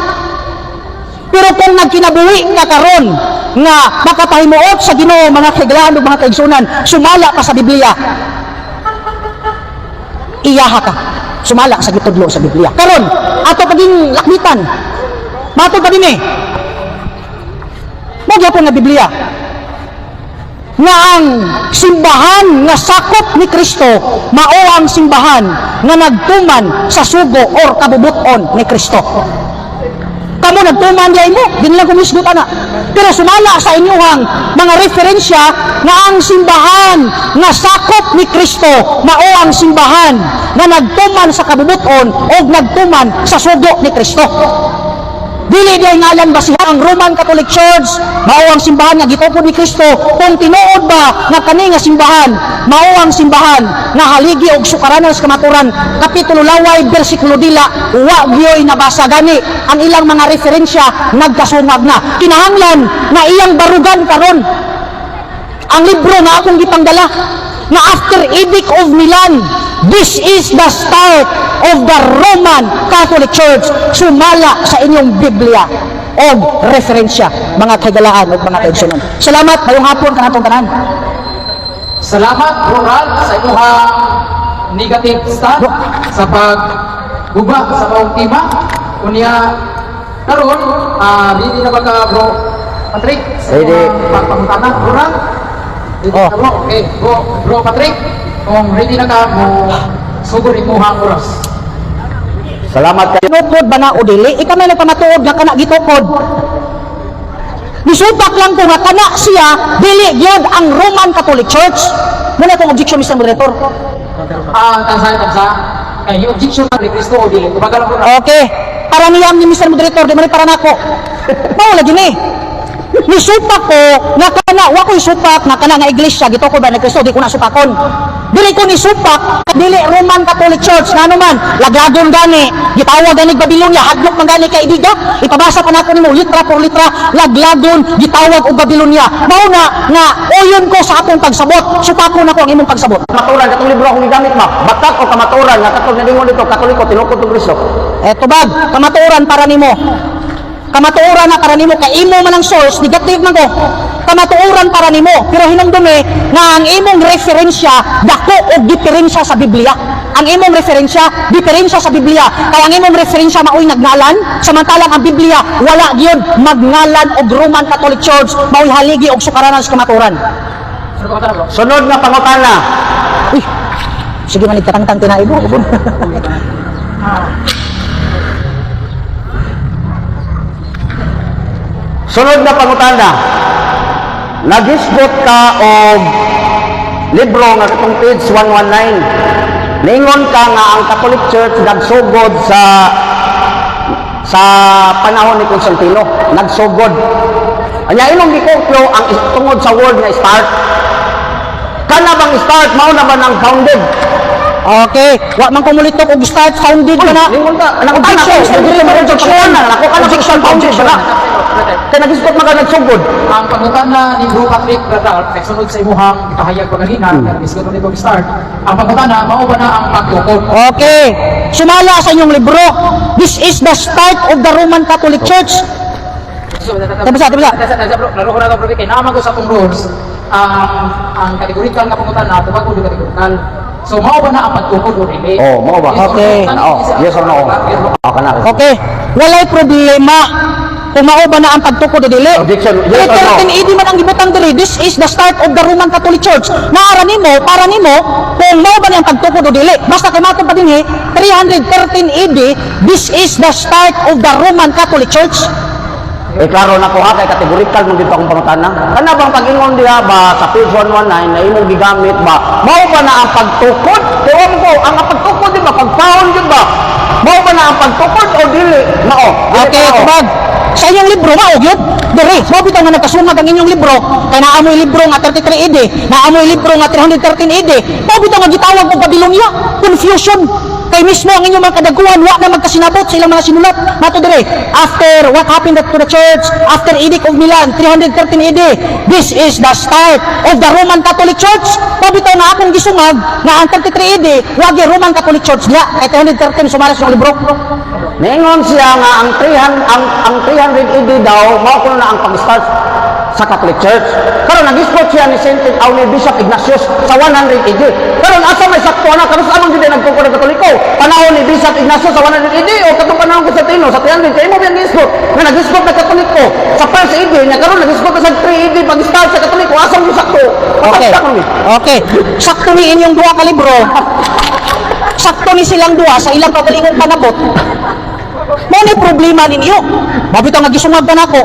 Pero kung nagkinabuhi ka karon nga makapahimuot sa Ginoo, mga kahigalaan ug mga kaigsunan, sumala ka sa Biblia, iyaha ka, sumala sa gitudlo sa Biblia. Karon ato paging lakmitan, mato pa din magyapon nga Biblia nga ang simbahan nga sakop ni Kristo mao ang simbahan nga nagtuman sa sugo or kabubuton ni Kristo. Kamo nagtuman diay mo, din lang kumisgot ana. Pero sumala sa inyong mga referensya nga ang simbahan nga sakop ni Kristo mao ang simbahan nga nagtuman sa kabubuton o nagtuman sa sugo ni Kristo. Dili diay ngalan basihan ang Roman Catholic Church mao ang simbahan nga gitukod ni Kristo, kung tinuod ba nga kani nga simbahan mao ang simbahan nga haligi og sukaranan sa kamatuoran, kapitulo laway bersikulo dila wa gyoy nabasa gani ang ilang mga referensya nagkasungag na. Kinahanglan na iyang barugan karon ang libro na akong gipangdala na after Edict of Milan, this is the start of the Roman Catholic Church. Sumala sa inyong Biblia o referensya, mga kagalaan o mga kaigsunon. Salamat, mayong hapon kanatong tanan. Salamat, Bro Ralph, sa inyong negative stand sa pagguba sa bawang tema. Kunya, karon, ready na ba ka, Bro Patrick? Sa Ready. pagpangutana, Bro Ralph? Ready Oh. na, Bro? Okay, Bro Patrick, kung ready na ka, mo sugod imuhang oras. Salamat kayo. Gitukod ba na o dili? Ikaw may nagpamatuod nga kana gitukod. Nisupak lang ko nga kana siya dili gyud ang Roman Catholic Church. Muna itong objection, Mr. Moderator. Tansa, kay yung objection ni Cristo o dili. Kumagalang ko na. Okay. Para niyam ni Mr. Moderator, di man para nako. Mao lagi ni. Nisupak ko nga kana wa ko isupak nga kana nga iglesia gitukod ba ni Kristo di ko na supakon. Dili ko ni supak, dili Roman Catholic Church ngano man laglagon gani gitawag gani Babylonia hadlok man gani kay Idiga ipabasa pa nako nimo litra por litra laglagon gitawag og Babylonia mao na nga uyon ko sa akong pagsabot supakon ako ang imong pagsabot. Kamaturan, katong libro akong gigamit ba? Batak o kamaturan, nga katong nadingon dito, Katoliko, tinukod ng Kristo. Eto bag kamatuoran para nimo. Kamatuoran na para nimo kay imo man ang source negative man ko. Kamatuoran para nimo pero hinumdumi nga ang imong referensya dako og diferensya sa Biblia. Ang imong referensya diferensya sa Biblia kay ang imong referensya maoy nagnalan samantalang ang Biblia wala gyud magngalan og Roman Catholic Church maoy haligi og sukaranan sa kamatuoran. Sunod na pangutana. Uy. Sige man itatangtang tinaibo. Sunod na pangutana. Nagisgot ka og libro nga katong page 119. Ningon ka nga ang Catholic Church nagsugod sa panahon ni Constantino. Nagsugod. Anya imong gikoklo ang tungod sa word nga start. Kana bang start mao na ba nang founded? Okay, wa man ko mulitok og start founded ka na. Ningon ka. Objection, Objection na. Ako ka na Objection, founded objection. ba? Kaya nagisgot man ka nagsugod. Ang pangutana ni Bro Patrick Radal, kay sunod sa imuhang itahayag pagalinan, kaya bisgo na nito start. Ang pangutana, mao ba na ang pagtukod? Okay. Sumala sa inyong libro. This is the start of the Roman Catholic Church. Tapos. Laro ko na ito, bro, kay naman ko sa itong rules, ang kategorikal na pangutana, tawag ko yung kategorikal. So, mao ba na ang pagtukod o hindi? Oh, mao ba? Okay. Yes or no? Okay na. Okay. Walay problema. Kung mao ba na ang pagtukod o dili? Objection. Yes or no? 1380 man ang gibutang diri. This is the start of the Roman Catholic Church. Naara nimo, para nimo, kung mao ba na ang pagtukod o dili. Basta kay matong pa dinhi, 313 AD, this is the start of the Roman Catholic Church. Klaro na ko ha, kay kategorikal mo dito akong pangutana. Kana bang pag-ingon diha ba sa page 119 na imong gigamit ba? Mao ba na ang pagtukod? Tuwang ko, ang pagtukod di ba? Pagpahon di ba? Mao ba na ang pagtukod o dili? Mao. Okay, tubag. Sa inyong libro, mao gyud. Diri, mao bitaw nga nagkasungag ang inyong libro. Kay naamoy libro nga 33 AD, naamoy libro nga 313 AD. Mao bitaw nga gitawag og Babylonia. Confusion. Kay mismo ang inyong mga kadaguhan wa na magkasinabot sa ilang mga sinulat. Nato dire, after what happened to the church, after Edict of Milan 313 AD, this is the start of the Roman Catholic Church. Mao bitaw nga akong gisungag nga ang 33 AD wa gyud Roman Catholic Church diha. Kay 313 sumara sa libro. Ningon siya nga ang 300 AD daw mao kuno na ang pag-start sa Catholic Church. Karon nagisgot siya ni Saint ni Bishop Ignatius sa 100 AD. Karon asa may sakto na karon among gid nagtukod ng Katoliko. Panahon ni Bishop Ignatius sa 100 AD o katong panahon ko sa Tino sa 300 kay mo biyan gisgot. Nga nagisgot na Katoliko sa 1st AD nya karon nagisgot na sa 3 AD pag-start sa Katoliko asa mo sakto. Okay. Okay. Sakto ni inyong duha ka libro. Sakto ni silang duha sa ilang kagalingon panabot. Mao ni problema ninyo. Mabitaw nga gisungag pa nako.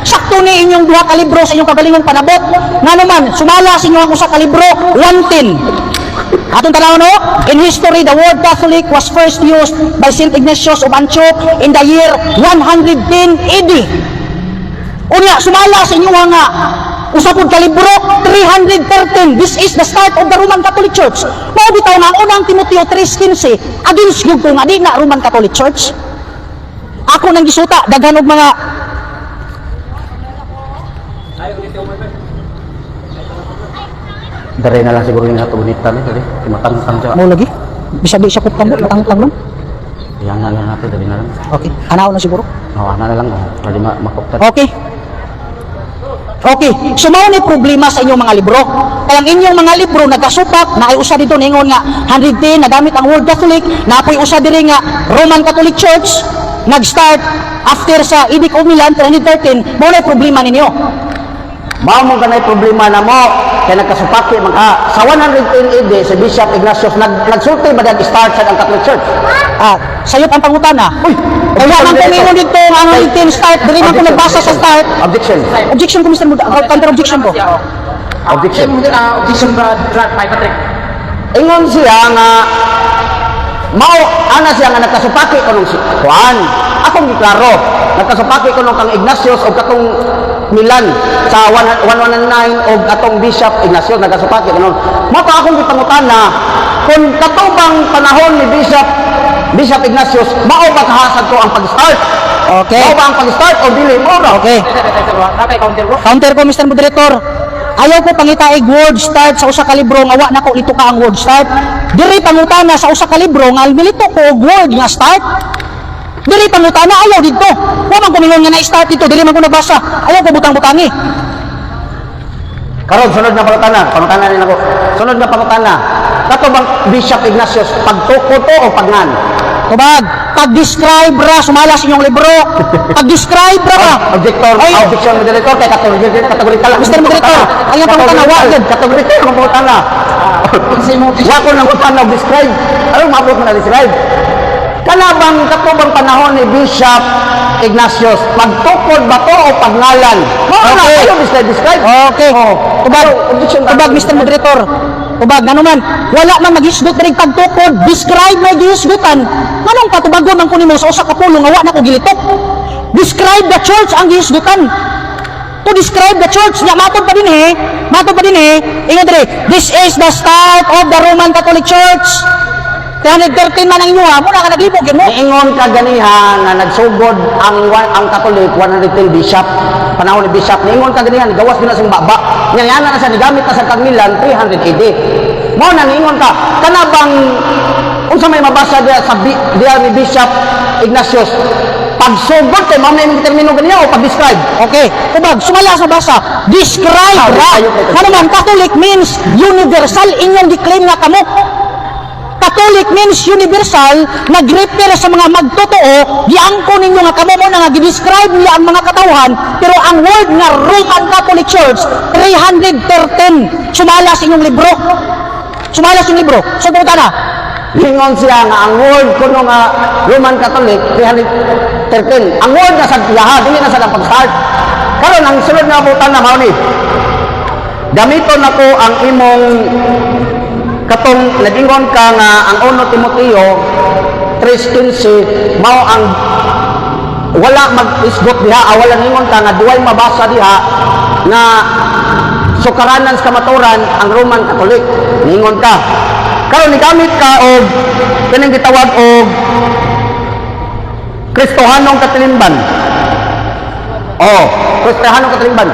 Sakto ni inyong duha ka libro sa inyong kagalingon panabot. Ngano man sumala sa inyo ang usa ka libro 110. Atong tanaw no, in history the word Catholic was first used by Saint Ignatius of Antioch in the year 110 AD. Unya sumala sa inyo nga usapod ka libro 313. This is the start of the Roman Catholic Church. Mao bitaw na ang unang Timoteo 3:15 against gyud ko nga di na Roman Catholic Church. Ako nang gisuta daghan og mga Dari na lang siguro yung natunitan eh, dari. Matang-tang siya. Mo lagi. Bisag di siya kutang mo, matang lang. Yan na lang natin, dari na lang. Okay. Anaw na siguro. Oo, na lang. Pwede makuktan. Okay. Okay, so mao ni problema sa inyong mga libro. Kaya ang inyong mga libro nagkasupak na ay usa dito ningon nga 110 nagamit ang word Catholic, na apoy usa diri nga Roman Catholic Church nag-start after sa Edict of Milan 313. Mao ni problema ninyo. Mao mo ganay problema na mo kay nagkasupaki man ka sa 110 AD si Bishop Ignatius nagsulti ba nag-start sa ang Catholic Church? Sayop ang pangutana. Uy, Kaya man ko ningon dito ang 110 start, diri man ko nagbasa sa start. Objection. Objection ko Mr. Muda, counter objection ko. Objection. Objection, Brad, Patrick. Ingon siya nga mao ana siya nga nagkasupaki kanong si Juan. Akong giklaro, nagkasupaki ko nung kang Ignatius o katong Milan sa 119 o atong Bishop Ignatius nagkasupaki kanon. Mao pa akong gipangutana kung katubang panahon ni Bishop Ignatius mao ba kahasad ko ang pag-start? Okay. Mao ba ang pag-start o dili mo ra? Okay. Counter ko Mr. Moderator. Ayaw ko pangitaig word start sa usa ka libro nga wa na ko lito ka ang word start. Diri pangutana sa usa ka libro nga milito ko og word nga start. Dili pangutana ayaw dito. Wa man ko mingon nga na-start dito, dili man ko nabasa. Ayaw ko butang-butangi. Karon sunod na pangutana rin ako. Sunod na pangutana. Katubang Bishop Ignatius pagtukod to o pagngan? Tubag, pag-describe ra sumala sa inyong libro. Pag-describe ra ba? Objector, Oy, objection moderator kay kategorikal. Mr. Moderator, ayaw pangutana wa gid. Kategorikal ang pangutana. Wa ko nang pangutana describe. Ano maabot mo na describe? Kanabang katubang panahon ni Bishop Ignatius, pagtukod ba to o pagngalan? Okay. Ayaw describe. Okay. Tubag, tubag Mr. Moderator. Tubag, nga naman, wala man maghisgot rin pagtukod, describe may gihisgutan. Manong patubagon ang kunimo sa usa ka pulong nga wa na ko gilitok. Describe the church ang gihisgutan. To describe the church, nga matod pa din ingon diri, this is the start of the Roman Catholic Church. 313 man ang inyuha, muna ka naglibog yun mo. Niingon ka ganihan na nagsugod ang Katolik 110 bishop, panahon ni bishop. Niingon ka ganihan, gawas din na siyang baba. Nyayana na siya, nigamit na sa Kagmilan 300 AD. Mo na niingon ka, kanabang unsa may mabasa diya ni Bishop Ignatius, pagsugod kay ma'am na yung termino ganiya o pag-describe? Okay, tubag, sumala sa basa, describe ra. Ano man, Catholic means universal, inyong declaim nga kamo. Catholic means universal, nag-refer sa mga magtotoo, giangko ninyo nga kamo mo na nga gi-describe niya ang mga katawhan, pero ang word nga Roman Catholic Church 313 sumala sa inyong libro. Sumala sa inyong libro. So pumunta na. Lingon siya nga ang word kuno nga Roman Catholic 313. Ang word nga sa lahat, dili na sa pag-start. Karon ang sunod nga butan na mao ni. Gamiton nako ang imong katong nag-ingon ka nga ang 1 Timoteo 3:15 mao ang wala mag-isgot diha, wala ningon ka nga duway mabasa diha na sukaranan sa kamaturan ang Roman Catholic. Ningon ka. Karon nigamit ka og kining gitawag og Kristohanong Katilimban. Kristohanong Katilimban.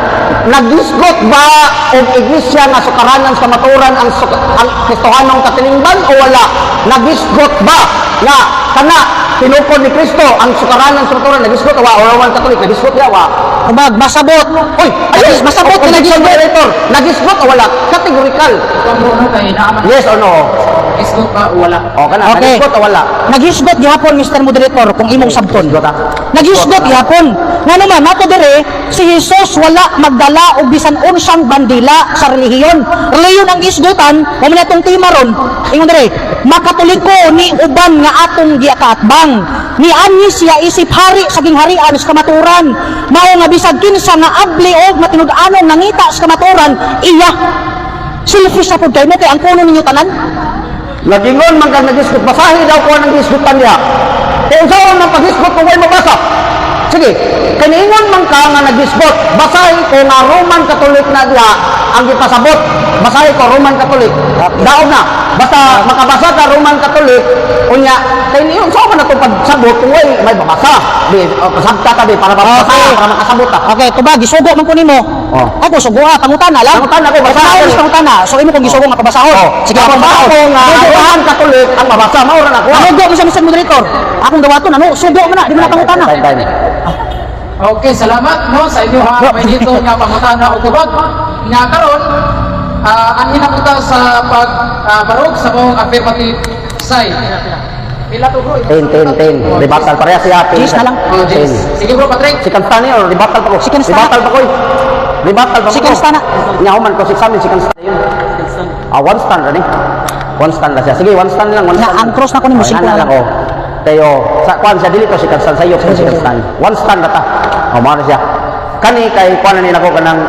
Nag-isgot ba og iglesia nga sukaranan sa kamaturan ang Kristohanong Katilimban o wala? Nag-isgot ba nga kana tinukod ni Kristo ang sukaranan sa kamaturan? Nag-isgot o Roman Catholic? Nag-isgot ya wa? Tubag, masabot. Oy, ayos, masabot ka nag-isgot. Nag-isgot o wala? Categorical. Yes or no? Isgot ba o wala? O kana, Okay. nag-isgot o wala? Naghisgot gihapon Mr. Moderator kung imong sabton. Naghisgot gihapon. Nga naman nato dire si Jesus wala magdala og bisan unsang bandila sa relihiyon. Relihiyon ang isgutan, mo man atong tema ron. Ingon dire, makatoliko ni uban nga atong giakaatbang. Ni ani siya isip hari sa gingharian sa kamaturan. Mao nga bisag kinsa nga abli og matinud-anong nangita sa kamaturan, iya. Selfish sa pud kay mo kay ang kuno ninyo tanan. Nagingon man kang nag-isgot, basahin daw ko ang nag-isgotan niya. Kaya usawan ng pag-isgot kung may mabasa. Sige, kaniingon man ka nga nag-isgot, basahin ko nga Roman Catholic na diha ang ipasabot. Basahin ko Roman Catholic. Daog na. Basta makabasa ka Roman Catholic, unya, kay niyo, so man na itong pagsabot, kung may babasa. Pasabta ka, para babasa, para makasabot ka. Okay, tubag, isugo man ko nimo. Oh. Ako sugo pangutana lang. Pangutana ko, basa Basta ako. pangutana. So imo kung gisugo nga pabasahon. Sige ako Basa mabasa. ako nga, Roman Catholic, ang mabasa, mauran ako. Ano go mo sa Mr. Moderator? Akong dawaton ano, sugo man na, di mo na pangutana. Time. Okay, salamat no sa inyo ha. May dito nga pangutana o tubag. Nga karon, ang hinabuta sa pagbarog sa mong affirmative side. Pila to bro? 10. Rebuttal pareha siya. Cheese na lang. Oh, James. Sige bro, Patrick. Si Kanstani or rebuttal pa ko? Si Kanstana. Rebuttal pa ko. Rebuttal pa ko. Si Kanstana. Nyahuman ko si Samin, si Kanstana yun. One stand rin. One stand na siya. Sige, one stand lang. One Na, stand. ang cross na ko ni mo, Ay, simple nana lang. ko. Tayo, sa kwan siya, dili ko si Kanstana. Sa'yo ko si Kanstana. One stand na ta. O, mga siya. Kani kay kwan na nila ko kanang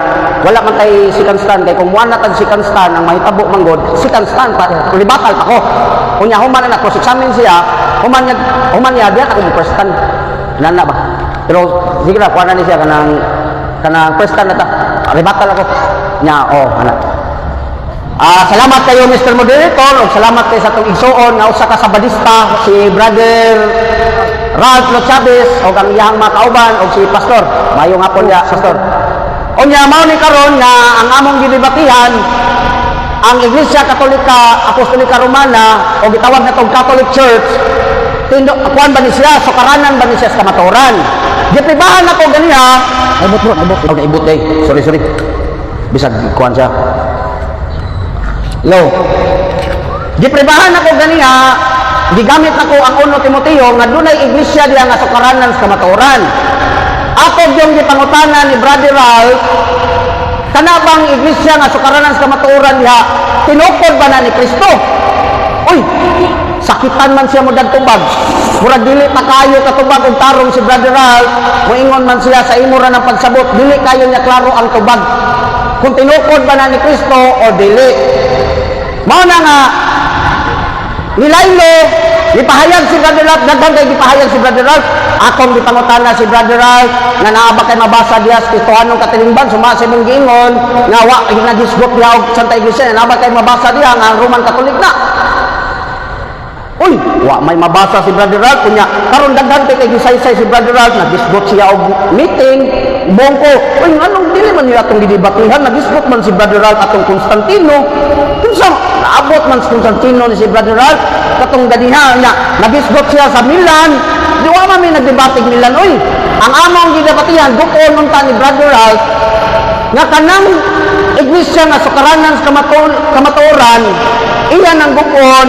wala man kay si Kanstana. Kay kung wala tag si Kanstana, ang mahitabo manggod, si Kanstana pa. Rebuttal pa ko. Kunya, human na cross examine siya. Human niya, diyan ako mo first stand. Nana ba? Pero, sige na, kwan na niya siya kanang first stand na ta. Rebuttal ako. Nya, anak. Salamat kayo Mr. Moderator ug salamat kayo sa itong igsuon nga usa ka sabadista si Brother Ralph Lo Chavez ug ang iyang mga kauban ug si Pastor. Mayong hapon ya, Pastor. Unya mao ni karon nga ang among gidebatihan ang Iglesia Katolika Apostolika Romana o gitawag na tong Catholic Church kuan ba ni siya sukaranan ba ni siya sa kamatuoran. Gipribahan ako ganiha. Naibot bro, naibot. Naibot day. Sorry. Bisag kuan siya. Lo. Gipribahan ako ganiha, gigamit nako ang 1 Timoteo nga dunay iglesia diha nga sukaranan sa kamatuoran. Ako yung gipangutanan ni Brother Ralph, kana bang iglesia nga sukaranan sa kamatuoran diha tinukod ba na ni Kristo? Uy, sakitan man siya mo dagtubag. Murag dili pa kayo katubag og tarong si Brother Ralph, moingon man siya sa imo ra ng pagsabot, dili kayo niya klaro ang tubag. Kung tinukod ba na ni Kristo o dili. Mao na nga nilaylo gipahayag si Brother Ralph, daghan kay gipahayag si Brother Ralph. Akong gipangutana si Brother Ralph nga naa ba kay mabasa diha sa Kristohanong katilingban suma sa imong giingon nga wa nagisgot diha og Santa Iglesia naa ba kay mabasa diha nga ang Roman Catholic na. Uy, wa may mabasa si Brother Ralph kunya karon daghan kay gisaysay si Brother Ralph nagisgot siya og meeting bongko. Uy, anong dili man niya atong gidebatihan nagisgot man si Brother Ralph atong Constantino. Kinsa naabot man si Constantino ni si Brother Ralph katong ganiha niya nagisgot siya sa Milan. Di wa man may nagdebate Milan. Uy, ang among gidebatihan dukon nun ta ni Brother Ralph nga kanang iglesia nga sukaranan sa kamatuoran iyan ang bukon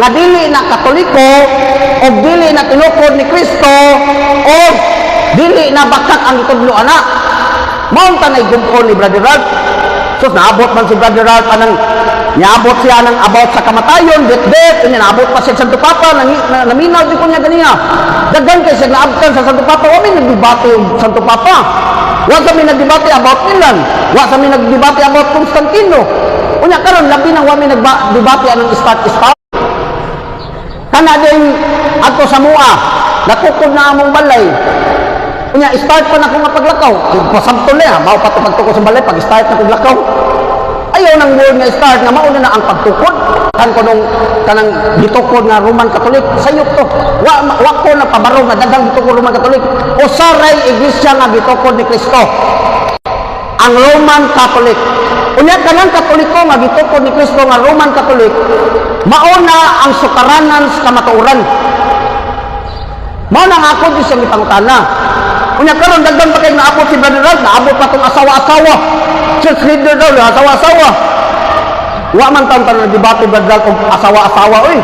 nga dili na Katoliko o dili na tinukod ni Kristo o dili na bakat ang itudlo anak. Mao ta nay bukon ni Brother Ralph. So naabot man si Brother Ralph anang niabot siya nang about sa kamatayon, det naabot pa siya sa Santo Papa, naminaw di ko niya ganiya. Daghan kay siya naabtan sa Santo Papa, wa may nagdebate og Santo Papa. Wa kami nagdebate about Milan, wa kami nagdebate about Constantino. Unya karon labi nang wa may nagdebate anong start. Kana din adto sa mua, natukod na among balay. Unya start pa na ko nga paglakaw. Pasabtol na, mao pa to pagtukod sa balay pag start na ko lakaw. Ayaw nang word nga start nga mauna na ang pagtukod kan ko nung kanang gitukod nga Roman Catholic sayop to wa ko na pabarog nga daghang gitukod Roman Catholic o saray iglesia nga gitukod ni Kristo ang Roman Catholic unya kanang Katoliko nga gitukod ni Kristo nga Roman Catholic mauna ang sukaranan sa kamatuoran mao na nga ako di siya gipangutana unya karon dagdag pa kay naabot si Brother Ralph naabot pa tong asawa-asawa church leader daw, asawa-asawa. Wa man taon na debate Brother Ralph og asawa-asawa, oy.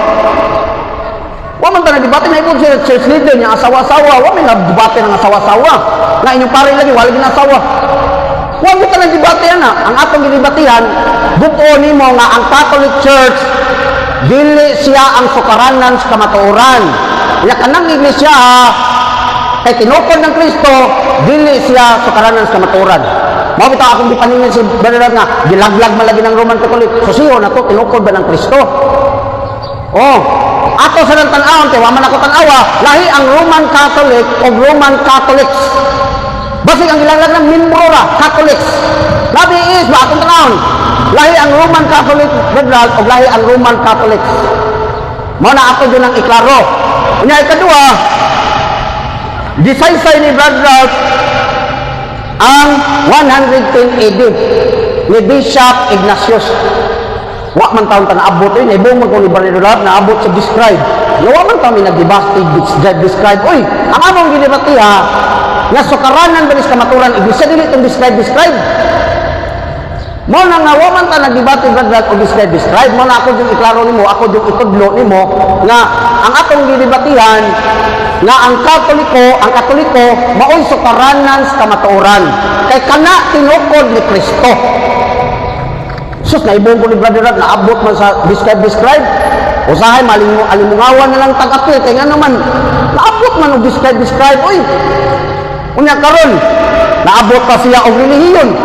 Wa man taon na debate na ibon siya church leader niya asawa-asawa. Wa man na debate ng asawa-asawa. Nga inyong pare lagi, wala gina asawa. Wa mo ka na debate na. Ang atong gidebatihan, buko nimo nga ang Catholic Church dili siya ang sukaranan sa kamatuoran. Nya kanang iglesia kay tinukod ng Kristo, dili siya sukaranan sa kamatuoran. Mao bitaw akong gipaningin si Brother Ralph nga gilaglag man lagi ng Roman Catholic. So siyo na to tinukod ba ng Kristo? Oh, ato sa nang tan-awon te wa man ako tan-awa, lahi ang Roman Catholic o Roman Catholics. Basig ang gilaglag ng membro ra Catholics. Labi is ba akong tan-awon. lahi ang Roman Catholic Federal o lahi ang Roman Catholics. Mao na ato yun ang iklaro. Unya ikadua, gisaysay ni Brother Ralph ang 110 AD ni Bishop Ignatius. Wa man taon ta naabot ni ibong man ko ni Brother Ralph naabot sa describe. Wa man taon ni describe. Oy, ang among ginibati ha, nga sukaranan ba ni kamaturan iglesia dili tong describe. Mo na nga wa man ta nagdebate Brother Ralph o describe. Mo na ako yung iklaro nimo, ako yung itudlo nimo nga ang atong gidebatihan nga ang Katoliko maoy sukaranan sa kamatuoran kay kana tinukod ni Kristo. Sus na ibong ko ni Brother Ralph naabot man sa describe. Usahay alimungawan na lang tagapil kay nga naman naabot man og describe. Oy. Unya karon naabot pa siya og relihiyon.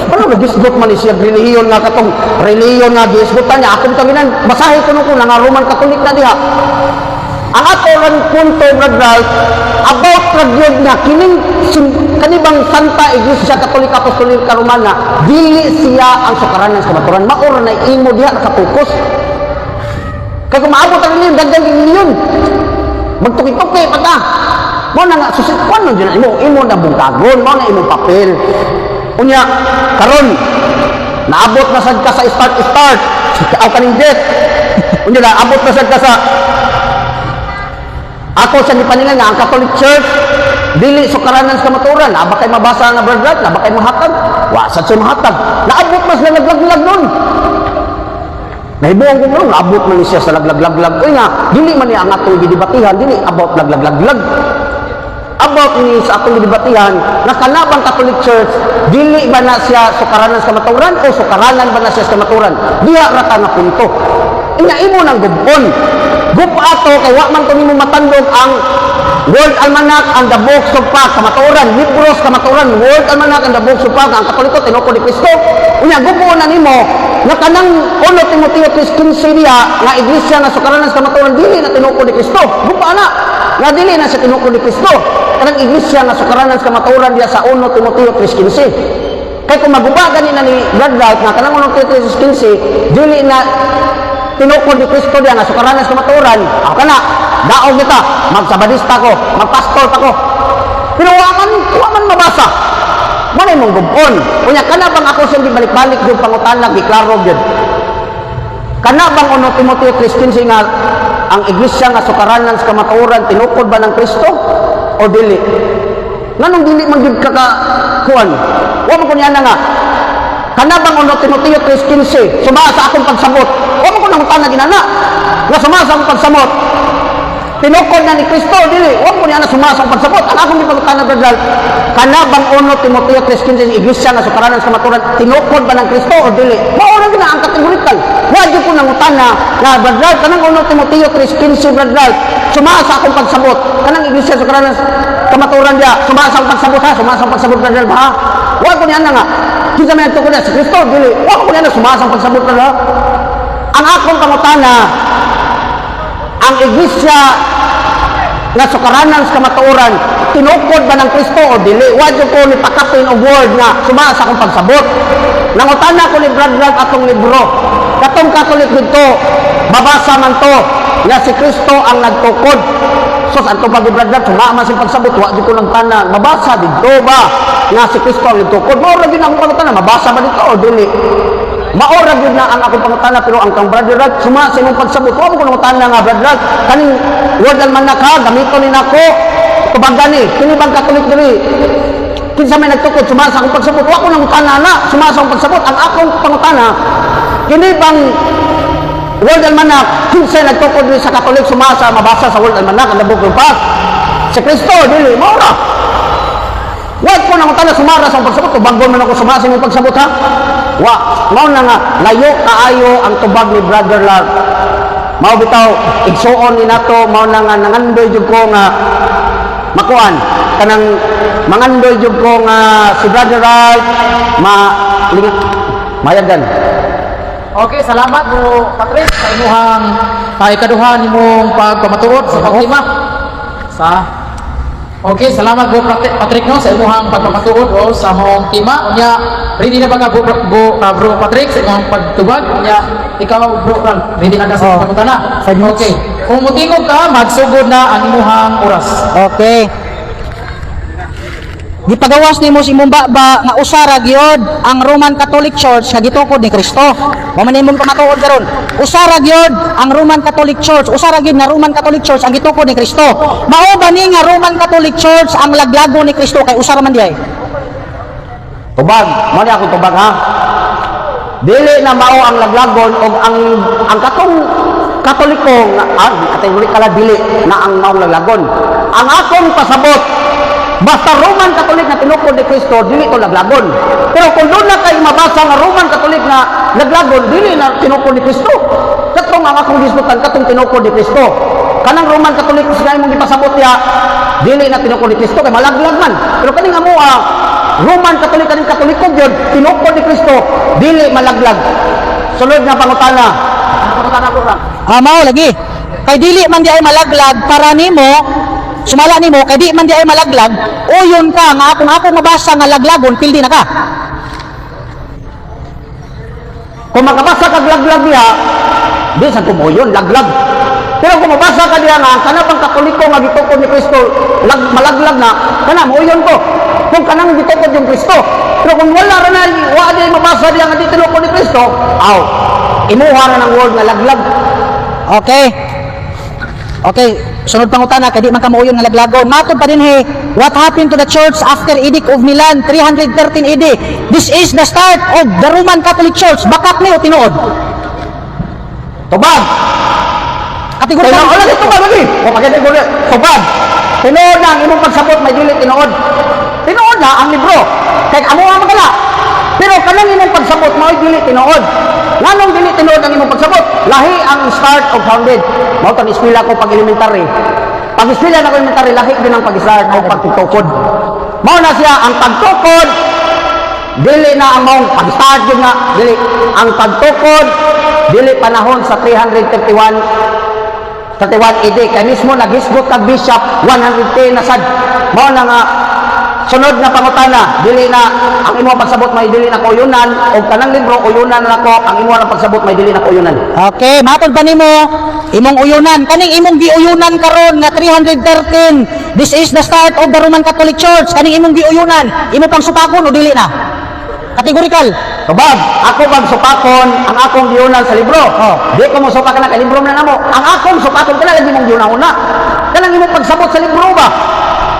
Ano nagisgot man siya relihiyon nga katong relihiyon nga gisgutan niya ako taginan basahi kuno ko nga Roman Catholic na diha. Ang ato lang punto Brother Ralph about ragyod nga kining kanibang Santa Iglesia Katolika Apostolika Romana dili siya ang sukaranan sa kamaturan maura na imo diha nakapokus kay kung maabot ang niyon dagdag niyon magtuki-tuki pata mo na nga susikwan nun dyan imo na bungkagon mo na imong papel unya karon naabot na sad ka sa start aw kaning jet unya naabot na sad ka sa ako sa nipaningan nga ang Catholic Church dili sukaranan sa kamaturan na ba kay mabasa nga Brother Ralph na ba kay mahatag wa sad siya mahatag naabot mas na naglaglag nun nahibuang ko nun naabot man siya sa laglaglag uy nga dili man niya ang atong gidebatihan dili about laglaglag about ni sa atong gidebatihan na kanabang Catholic Church dili ba na siya sukaranan sa kamaturan o sukaranan ba na siya sa kamaturan diha ra ta na punto inya imo nang gubon ato kay wa man to nimo matandog ang World Almanac and the Books of Facts kamatuoran libros kamatuoran World Almanac and the Books of Facts ang Katoliko tinuko ni Kristo unya gubuon na nimo nga kanang 1 Timoteo 3:15 diha nga iglesia nga sukaranan sa kamatuoran dili na tinuko ni Kristo gupa na nga dili na sa tinuko ni Kristo kanang iglesia nga sukaranan sa kamatuoran diha sa 1 Timoteo 3:15 kay kung maguba gani na ni Brother Ralph nga kanang 1 Timoteo 3:15 dili na tinukod ni Kristo diya nga sukaranan sa kamatuoran ako kana daog kita magsabadista ko magpastor pa ko pero wa man mabasa mo na imong gubon unya kana bang ako sa balik-balik yung pangutana giklaro gyud kana bang 1 Timoteo 3:15 nga ang iglesia nga sukaranan sa kamatuoran tinukod ba ng Kristo o dili nganong dili man gyud kuan wa man kunya na nga kana bang 1 Timoteo 3:15 sumasa sa akong pagsabot wa man ko nang utana ginana nga sumasa akong pagsabot tinukod na ni Kristo dili wa ko niya na sumasa akong pagsabot ang akong gipangutana Brother kana bang 1 Timoteo 3:15 iglesia nga sukaranan sa kamatuoran tinukod ba ng Kristo o dili mao ra gina ang kategorikal wa gyud ko nang utana nga Brother kanang 1 Timoteo 3:15 Brother sumasa akong pagsabot kanang iglesia sukaranan sa kamatuoran dia sumasa akong pagsabot ha sumasa akong pagsabot Brother ha wa ko niya na nga kita may nagtukod na si Kristo dili wa ko niya na sumasang pagsabot na ang akong pangutana ang iglesia nga sukaranan sa kamatuoran tinukod ba ng Kristo o dili wa jud ko ni pakapin og word nga sumasa akong pagsabot nangutana ko ni Brother Ralph atong libro katong Catholic dito babasa man to nga si Kristo ang nagtukod sus anto pag Brother Ralph sumama sing pagsabot wa jud ko lang tanan mabasa dito ba nga si Kristo ang nagtukod mao ra gyud ang pangutana mabasa ba dito o dili mao ra gyud na ang akong pangutana pero ang kang Brother Ralph sumama sa imong pagsabot wa mo ko nangutana nga Brother Ralph kaning word Almanac ka gamiton ni nako tubag gani kini bang Catholic diri kinsa may nagtukod sumama sa akong pagsabot wa ko nangutana na sumama sa akong pagsabot ang akong pangutana kini bang World Almanac kinsa nagtukod sa Catholic sumasa mabasa sa World Almanac ang Book of Facts si Kristo dili mao ra wag ko nang utana sumara sa pagsabot tubagon man ako sumasa sa pagsabot ha wa mao na nga layo kaayo ang tubag ni Brother Ralph mao bitaw igsuon ni nato mao na nga nangandoy jud ko nga makuan kanang mangandoy jud ko nga si Brother Ralph mayagan. Okay, salamat bro Patrick sa imuhang ikaduha nimong pagpamatuod sa pagtima sa Okay, salamat Bro Patrick no sa imong pagpapatuod o sa mong tema. Unya, ready na ba ka Bro Patrick sa imong pagtubag? Unya, ikaw Bro Ran, ready na ka sa pangutana? Okay. Kung mutingog ka, magsugod na ang imong oras. Okay. Gipagawas nimo si imong baba nga usara gyud ang Roman Catholic Church nga gitukod ni Kristo. Mao man imong pamatuod karon. Usara gyud ang Roman Catholic Church, usara gyud na Roman Catholic Church ang gitukod ni Kristo. Mao ba ni nga Roman Catholic Church ang laglago ni Kristo kay usara man diay? Tubag, mo ni ako tubag ha. Dili na mao ang laglagon o ang katong Katoliko nga kategorik kala dili na ang maong laglagon. Ang akong pasabot basta Roman Catholic na tinukod ni Kristo, dili to laglagon. Pero kung doon na kayo mabasa nga Roman Catholic na laglagon, dili na tinukod ni Kristo. Katong ang akong disputan, katong tinukod ni Kristo. Kanang Roman Catholic, sila mong ipasabot niya, dili na tinukod ni Kristo, kay malaglag man. Pero kaning amo, Roman Catholic, kaning Katoliko yun, tinukod ni Kristo, dili malaglag. Sunod na pangutana. Pangutana ko lang. Mao lagi. Kay dili man di ay malaglag para nimo sumala nimo kay di man di ay malaglag uyon ka nga ako mabasa nga laglagon pildi na ka. Kung makabasa kag laglag niya, di sa tumuyon, laglag. Pero kung mabasa ka diya nga, kana pang Katoliko nga gitukod ni Kristo, malaglag na, kana muyon ko. Kung kanang gitukod yung Kristo. Pero kung wala ra na, wa di mabasa diya nga di tinukod ni Kristo, aw, imuha na ng word nga laglag. Okay, sunod pangutana kay di man ka mauyon nga laglagon. Matod pa din what happened to the church after Edict of Milan 313 AD? This is the start of the Roman Catholic Church. Bakak ni o tinuod? Tubag. Kategorya Tinuod lagi tubag lagi. O pakita ko tubag. Tinuod na ang imong pagsabot may dili tinuod. Tinuod na ang libro. Kay amo ang magala. Pero kanang imong pagsabot mao dili tinuod. Nganong dili tinuod ang imong pagsabot? Lahi ang start of founded. Mao tan eskwela ko pag elementary. Pag eskwela na ko elementary lahi din ang pag-start o pagtutukod. Mao na siya ang pagtukod. Dili na ang maong pag-start yun nga. Dili ang pagtukod. Dili panahon sa 331 AD. Kaya mismo naghisgot kag bishop 110 na sad. Mao na nga sunod na pangutana, dili na ang imong pagsabot may dili na kuyunan o kanang libro uyunan na nako ang imong pagsabot may dili na kuyunan. Okay, matod pa nimo imong uyunan kaning imong giuyunan karon nga 313. This is the start of the Roman Catholic Church. Kaning imong giuyunan, imo pang supakon o dili na? Kategorikal. Tubag, ako bang supakon ang akong giunan sa libro? Di ko mo supakan na kay libro na namo. Ang akong supakon kana lagi mong giunan una. Kanang imong pagsabot sa libro ba?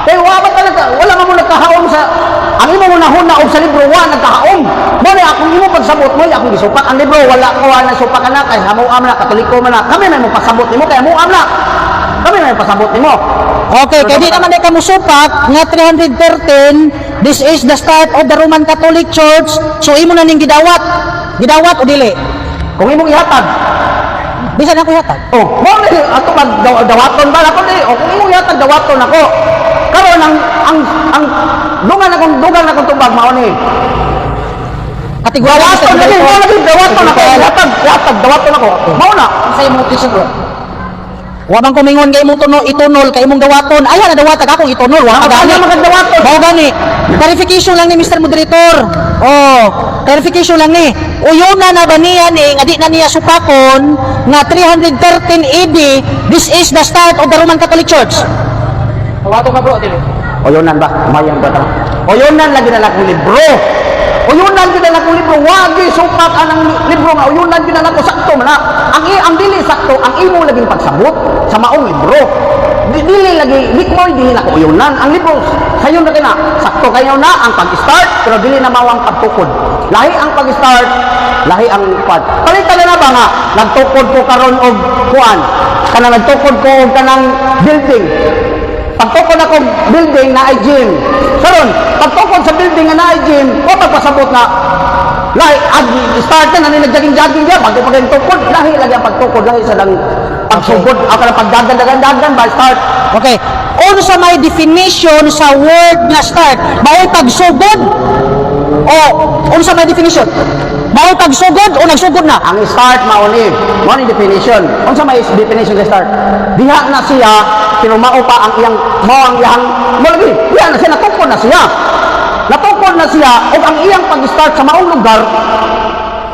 Kaya wala mo nagkahaom sa ang imo mo nahuna og sa libro wa nagkahaom. Mo na akong imo pagsabot mo akong gisupak ang libro wala ko na supak na kay hamuam na Katoliko man na. Kami may mo pasabot nimo kay hamuam na. Kami may pasabot nimo. Okay, kaya di naman ay kamusupak nga 313, this is the start of the Roman Catholic Church. So imo na ning gidawat. Gidawat o dili? Kung imong ihatag. Bisan ako yatag. Oh, mo ni ato dawaton ba ako ni. O kung imong ihatag dawaton ako. Karon ang dugan akong tubag mao ni. Kategorya Dawaton ako. Ihatag dawaton ako. Mao na. sa imong tisod bro. Wa man kumingon kay imong itunol kay imong dawaton. Ayan na dawatag akong itunol. Wa ka gani. Mao gani. Clarification lang ni Mr. Moderator. Oh, clarification lang ni. Uyuna na ba niya ni nga di na niya supakon nga 313 AD, this is the start of the Roman Catholic Church. Tawato ka bro, dili. Oyunan ba? Mayang ba ta? Oyunan lagi na lakong libro. Oyunan gid na lakong libro. Wagi supak anang libro nga oyunan gid na lako sakto man. Ang dili sakto ang imo laging pagsabot sa maong libro. Dili lagi likmoy dili na ko oyunan. Ang libro sayon na kina sakto kayo na ang pag-start pero dili na mawang pagtukod. Lahi ang pag-start, lahi ang part. Palitan na ba nga nagtukod ko karon og kuan. Kanang nagtukod ko og kanang building. Pagtukod ako building na ay gym. Karon, pagtukod sa building na ay gym, o pagpasabot na lahi start na nag-jogging dia bago pagtukod, lahi lagi ang pagtukod, lahi sa lang pagsugod, ako na pagdagan ba start. Okay. Unsa may definition sa word nga start? Mao'y pagsugod? O unsa may definition? Mao tagsugod o nagsugod na? Ang start mauni definition. Unsa may definition sa start? Diha na siya kinumao pa ang iyang mao ang iyang lagi. Diha na siya natukod na siya. Natukod na siya ug ang iyang pag-start sa maong lugar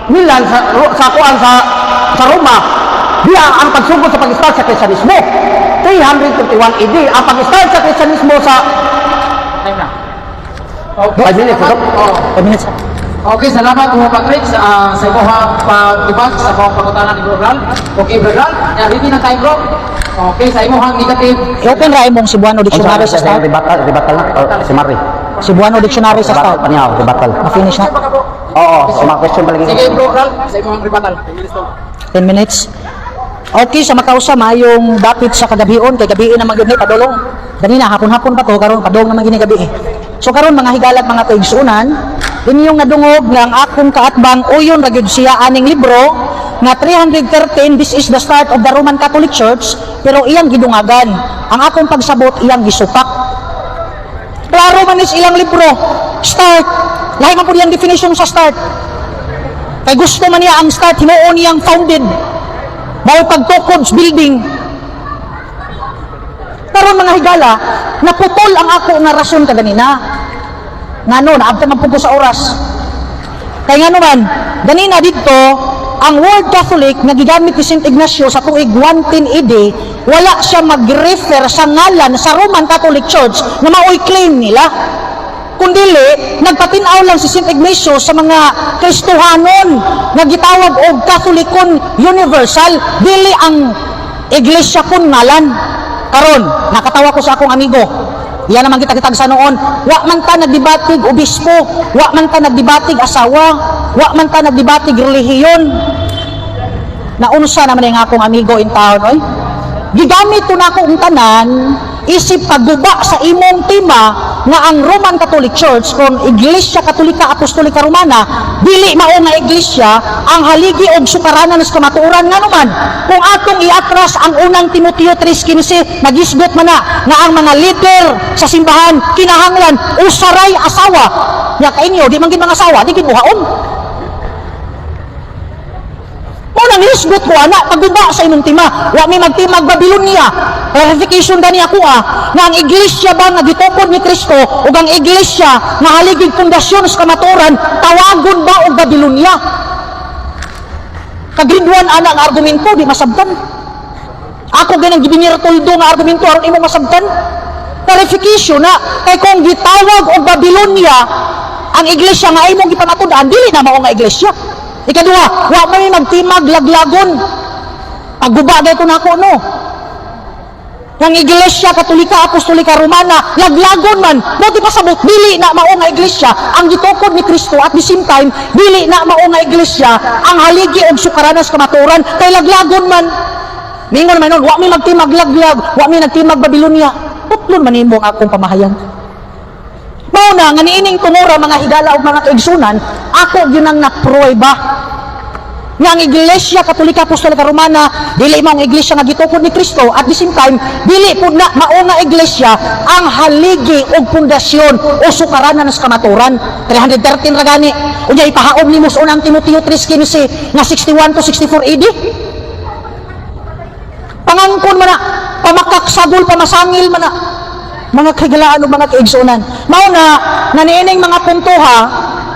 Milan sa kuan sa Roma. Diha ang pagsugod sa pag-start sa Kristiyanismo. 351 AD ang pag-start sa Kristiyanismo sa Time na. 5 minutes. 5 minutes. Okay, salamat mga Patrick sa inyong pag-ibag sa mga pagkutanan ni Bro Ral. Okay, Bro Ral. Ready na tayo, bro. Okay, sa inyong negative. I-open ra imong Cebuano Dictionary sa start. Debatal na si Mari. Cebuano Dictionary sa start. Panihaw, debatal. Ma-finish na. Oo, so mga question palagi. Sige, Bro Ral. Sa inyong rebuttal. 10 minutes. Okay, sa makausa mayong dapit sa kagabion kay gabi na magyud ni padulong. Ganina hapon-hapon pa to karon padong naman gini gabi. So karon mga higalag mga kaigsunan, inyong nadungog nga ang akong kaatbang uyon ra gyud siya aning libro nga 313 this is the start of the Roman Catholic Church pero iyang gidungagan. Ang akong pagsabot iyang gisupak. Klaro man is ilang libro. Start. Lahi man pud iyang definition sa start. Kay gusto man niya ang start hinuon niyang founded. Bawal pagtukod sa building. Karon mga higala, naputol ang ako nga rason kaganina. Ngano, naabtan man po sa oras. Kaya nga naman, ganina dito, ang word Catholic na gigamit ni St. Ignacio sa tuig 110 AD, wala siya mag-refer sa ngalan sa Roman Catholic Church na maoy claim nila. Kundili, nagpatinaw lang si St. Ignacio sa mga Kristohanon nga gitawag og Catholicon Universal, dili ang iglesia kun ngalan. Karon, nakatawa ko sa akong amigo. Yan naman kita kitag sa noon. Wa man ta nagdebatig obispo, wa man ta nagdebatig asawa, wa man ta nagdebatig relihiyon. Naunsa naman yung akong amigo in town, oy. Gigamit ko na akong tanan isip pagguba sa imong tema nga ang Roman Catholic Church kung Iglesia Katolika Apostolika Romana dili mao nga iglesia ang haligi og sukaranan sa kamatuoran nga naman kung atong iatras ang unang Timoteo 3:15 nagisgot man na nga ang mga leader sa simbahan kinahanglan usaray asawa nya kainyo di man gid mga asawa di gid buhaon. Unang hisgot ko anak pagguba sa imong tema wa mi magtimag Babylonia. Clarification gani ako nga ang iglesia ba nga gitukod ni Kristo ug ang iglesia nga haligig pundasyon sa kamatuoran tawagon ba og Babylonia? Kagridwan ana nga argumento di masabtan. Ako ganang gibinirtoldo nga argumento aron imo masabtan. Clarification na kay kung gitawag og Babylonia ang iglesia nga imong gipamatud-an dili na mao nga iglesia. Ikaduha, wa may magtimag laglagon. Pagguba ko na ako, no? Ng Iglesia Katolika Apostolika Romana, laglagon man. Buti pa sabot, dili na mao nga iglesia ang gitukod ni Kristo at the same time, dili na mao nga iglesia ang haligi og sukaranas kamatuoran kay laglagon man. Mingon man nun, wa may magtimag laglag, wa may nagtimag Babylonia. Putlon man imong akong pamahayan. Mao na nga niining tumura mga higala ug mga kaigsunan, ako gyud ang napruweba nga ang Iglesia Katolika Apostolika Romana dili mao ang iglesia nga gitukod ni Kristo at the same time dili pud na mao nga iglesia ang haligi og pundasyon o sukaranan sa kamatuoran. 313 ra gani. Unya ipahaom nimo sa unang Timoteo 3:15 nga 61 to 64 AD. Pangangkon man na, pamakaksagol pamasangil man na. Mga kahigalaan o mga kaigsunan. Mao na, naniining mga puntuha,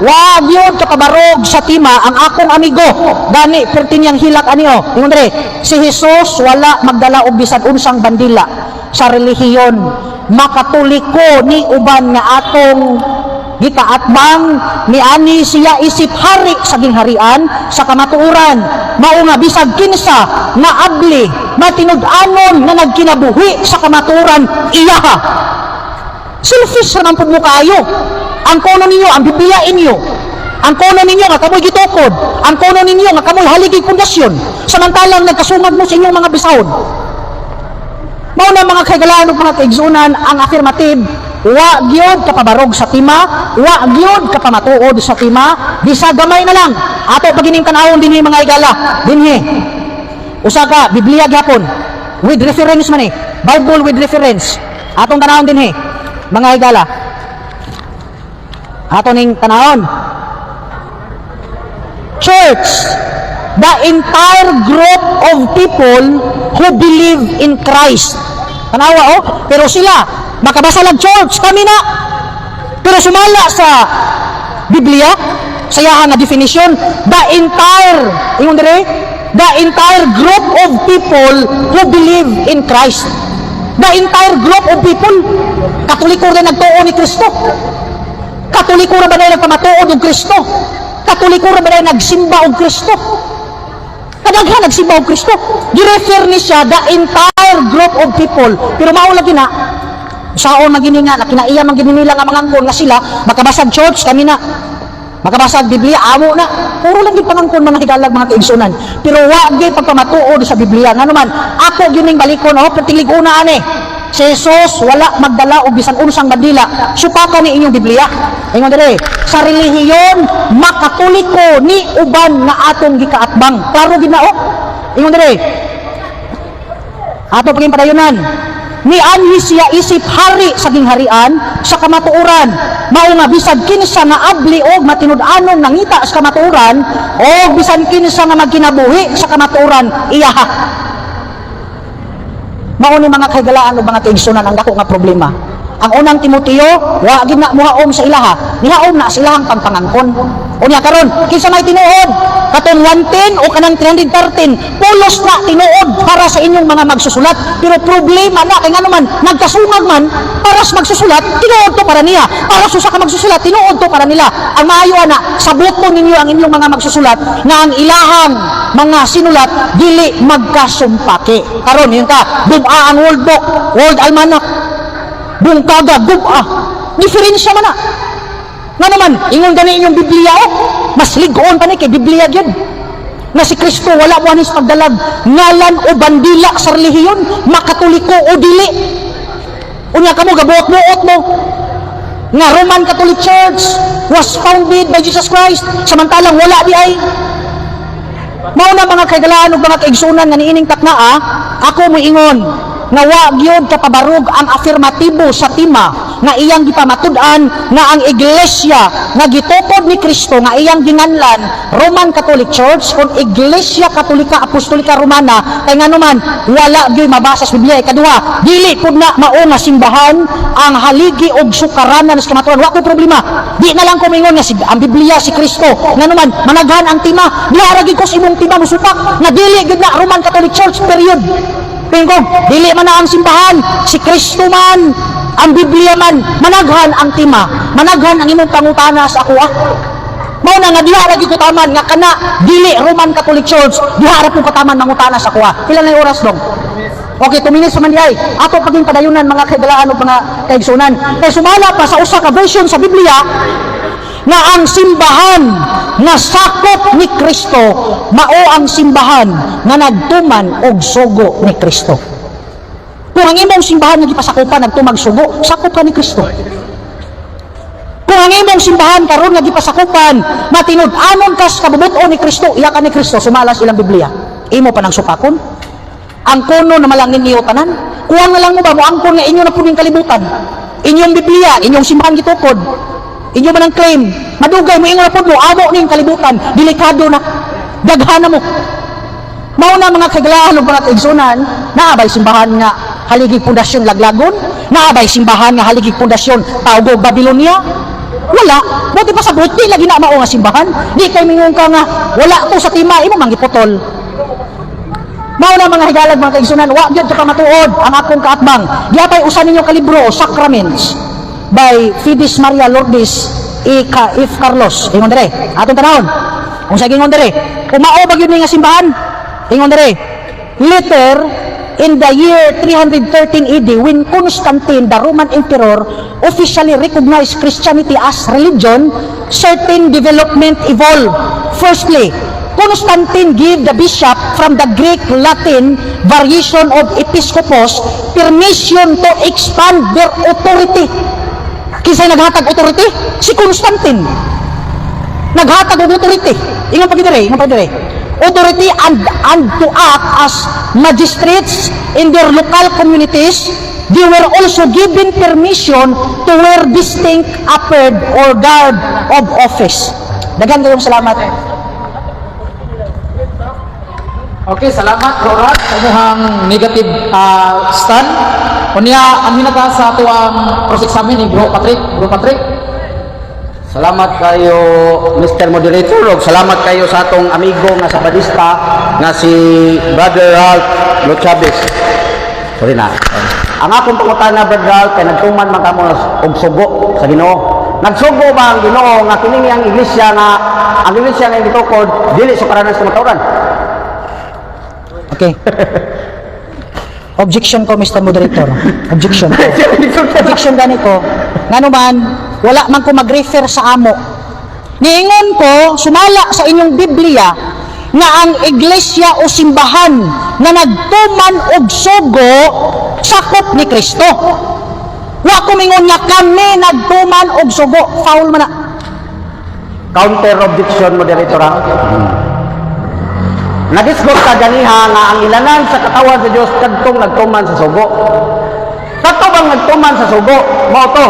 wag yun kapabarog sa tima ang akong amigo. Gani, pertinyang hilak aniyo. Ingon dre, si Jesus wala magdala og bisan unsang bandila sa relihiyon. Makatoliko ni uban nga atong gikaatbang ni ani siya isip hari sa gingharian sa kamatuoran. Mao nga bisag kinsa nga abli matinud-anon nga nagkinabuhi sa kamatuoran iyaha. Selfish naman po mo kayo. Ang kono ninyo, ang Biblia inyo. Ang kono ninyo nga kamoy gitukod. Ang kono ninyo nga kamoy haligig pundasyon. Samantalang nagkasungag mo sa inyong mga bisahon. Mao na mga kagalaan ug mga kaigsunan ang affirmative. Wa gyud kapabarog sa tima, wa gyud kapamatuod sa tima, bisa gamay na lang. Ato pagining tanawon dinhi mga igala. Dinhi. Usa ka Biblia gyapon with reference man Bible with reference. Atong tanawon dinhi. Mga higala, ato ning tanahon Church, the entire group of people who believe in Christ. Tanawa, oh, pero sila, makabasa lang church, kami na. Pero sumala sa Biblia, sa yahan na definition, the entire group of people who believe in Christ. The entire group of people, Katoliko rin nagtuo ni Kristo. Katoliko rin ba na nagpamatuod ng Kristo? Katoliko rin ba na nagsimba ng Kristo? Kadaghan nagsimba ng Kristo. Girefer ni siya the entire group of people. Pero maulagi na, saon magini nga, nakinaiya maginila nga mga angkon nga sila, makabasag church, kami na. Makabasag Biblia, amo na. Puro lang yung pangangkon man nakigalag mga kaigsunan. Pero wag yung pagpamatuod sa Biblia. Nga naman, ako yun yung balikon, pertilig una ane. Si Jesus, wala magdala o bisan unsang bandila. Supakan ni inyong Biblia. Ingon dire, sa relihiyon, makatoliko ni uban nga atong gikaatbang. Klaro gid na, Ingon dire, ato paging padayunan, ni anhi siya isip hari sa gingharian sa kamatuoran. Mao nga bisag kinsa nga abli og matinud-anon nangita sa kamatuoran o bisan kinsa nga magkinabuhi sa kamatuoran iyaha. Mao ni mga kagalaan o mga kaigsunan ang dako nga problema. Ang unang Timoteo, wa gid na muhaom sa ilaha, nihaom na silahang pagpangangkon. Unya karon, kinsa may tinuod? Katon 110 o kanang 313, pulos na tinuod para sa inyong mga magsusulat. Pero problema na kay nga naman nagkasungag man para sa magsusulat, tinuod to para niya. Para sa ka magsusulat, tinuod to para nila. Ang maayo ana, sabuton ninyo ang inyong mga magsusulat na ang ilahang mga sinulat dili magkasumpake. Karon yun ka, bub-a ang World Book, World Almanac, bungkaga, bub-a. Diferensya man na. Nga naman, ingon gani inyong Biblia, mas ligoon pa ni kay Biblia gyud. Na si Kristo wala mo anis pagdalag ngalan o bandila sa relihiyon, makatoliko o dili. Unya kamo gabuot-buot mo nga Roman Catholic Church was founded by Jesus Christ, samantalang wala di ay. Mao na mga kagalaan ug mga kaigsunan nga niining taknaa, ako mo ingon nga wa gyud kapabarog ang afirmatibo sa tima nga iyang gipamatud-an nga ang iglesia nga gitukod ni Kristo nga iyang ginganlan Roman Catholic Church kung Iglesia Katolika Apostolika Romana kay nganuman wala gyud mabasa sa Biblia. Ikaduha, dili pud na mao nga simbahan ang haligi og sukaranan sa kamatuoran. Wa koy problema, di na lang ko mingon nga ang Biblia si Kristo nganuman managhan ang tima. Diha ra gyud ko sa imong tima musupak nga dili gyud na Roman Catholic Church period. Pingkong, dili man na ang simbahan, si Kristo man, ang Biblia man, managhan ang tima, managhan ang imong pangutana sa ako Mao na nga diha ra gyud ko taman nga kana dili Roman Catholic Church, diha ra ko kataman mangutana sa ako Pila na yung oras dong? Okay, 2 minutes man diay. Ato paging padayunan mga kaigalaan ug mga kaigsunan. Kay sumala pa sa usa ka version sa Biblia na ang simbahan nga sakop ni Kristo mao ang simbahan nga nagtuman og sugo ni Kristo. Kung ang imong simbahan nga gipasakupan nagtumag sugo, sakop ka ni Kristo. Kung ang imong simbahan karon nga gipasakupan matinud-anon ka sa kabubuton ni Kristo, iya ka ni Kristo, sumalas ilang Biblia. Imo pa nang supakon? Ang kuno na malangin niyo tanan? Kuha na lang mo ba mo angkon nga inyo na puning kalibutan? Inyong Biblia, inyong simbahan gitukod. Inyo man ang claim, madugay mo ingon na po mo, amo ning kalibutan, delikado na, daghana mo. Mao na mga kagalaan ug mga kaigsunan, naabay simbahan nga haligig pundasyon laglagon, naabay simbahan nga haligig pundasyon Taugog Babylonia. Wala, buti pa sa buti lagi na mao nga simbahan. Di kay mingon ka nga wala to sa tima, imo manggiputol. Mao na mga higalag mga kaigsunan, wa gyud ka matuod ang akong kaatbang. Diapay usa ninyo ka libro Sacraments by Fides Maria Lourdes If Carlos. Ingon dire, atong tanawon. Unsa gingon dire? Umao ba gyud ni nga simbahan? Ingon dire, later in the year 313 AD when Constantine the Roman Emperor officially recognized Christianity as religion, certain development evolved. Firstly, Constantine gave the bishop from the Greek Latin variation of episcopos permission to expand their authority. Kisay naghatag authority? Si Constantine. Naghatag og authority. Ingon pa dire. Authority and to act as magistrates in their local communities. They were also given permission to wear distinct apparel or guard of office. Daghang kayong salamat. Okay, salamat Bro Rod sa inyong negative stand. Unya ang hinata sa ato ang cross-examine ni Bro Patrick. Bro Patrick. Salamat kayo Mr. Moderator ug salamat kayo sa atong amigo nga sabadista nga si Brother Ralph Lo Chavez. Sorry na. Ang akong pangutana Brother Ralph kay nagtuman man kamo og sugo sa Ginoo. Nagsugo ba ang Ginoo nga kini ang iglesia nga gitukod dili sukaranan sa matauran? Okay. Objection ko, Mr. Moderator. Objection ko. Objection gani ko. Nga naman, wala man ko mag-refer sa amo. Niingon ko, sumala sa inyong Biblia, nga ang iglesia o simbahan na nagtuman og sugo, sakop ni Kristo. Wa ko mingon nga kami nagtuman og sugo. Foul man na. Counter objection Moderator. Nagisgot ka ganiha nga ang ilanan sa katawan sa Dios kadtong nagtuman sa sugo. Kato bang nagtuman sa sugo? Mao to.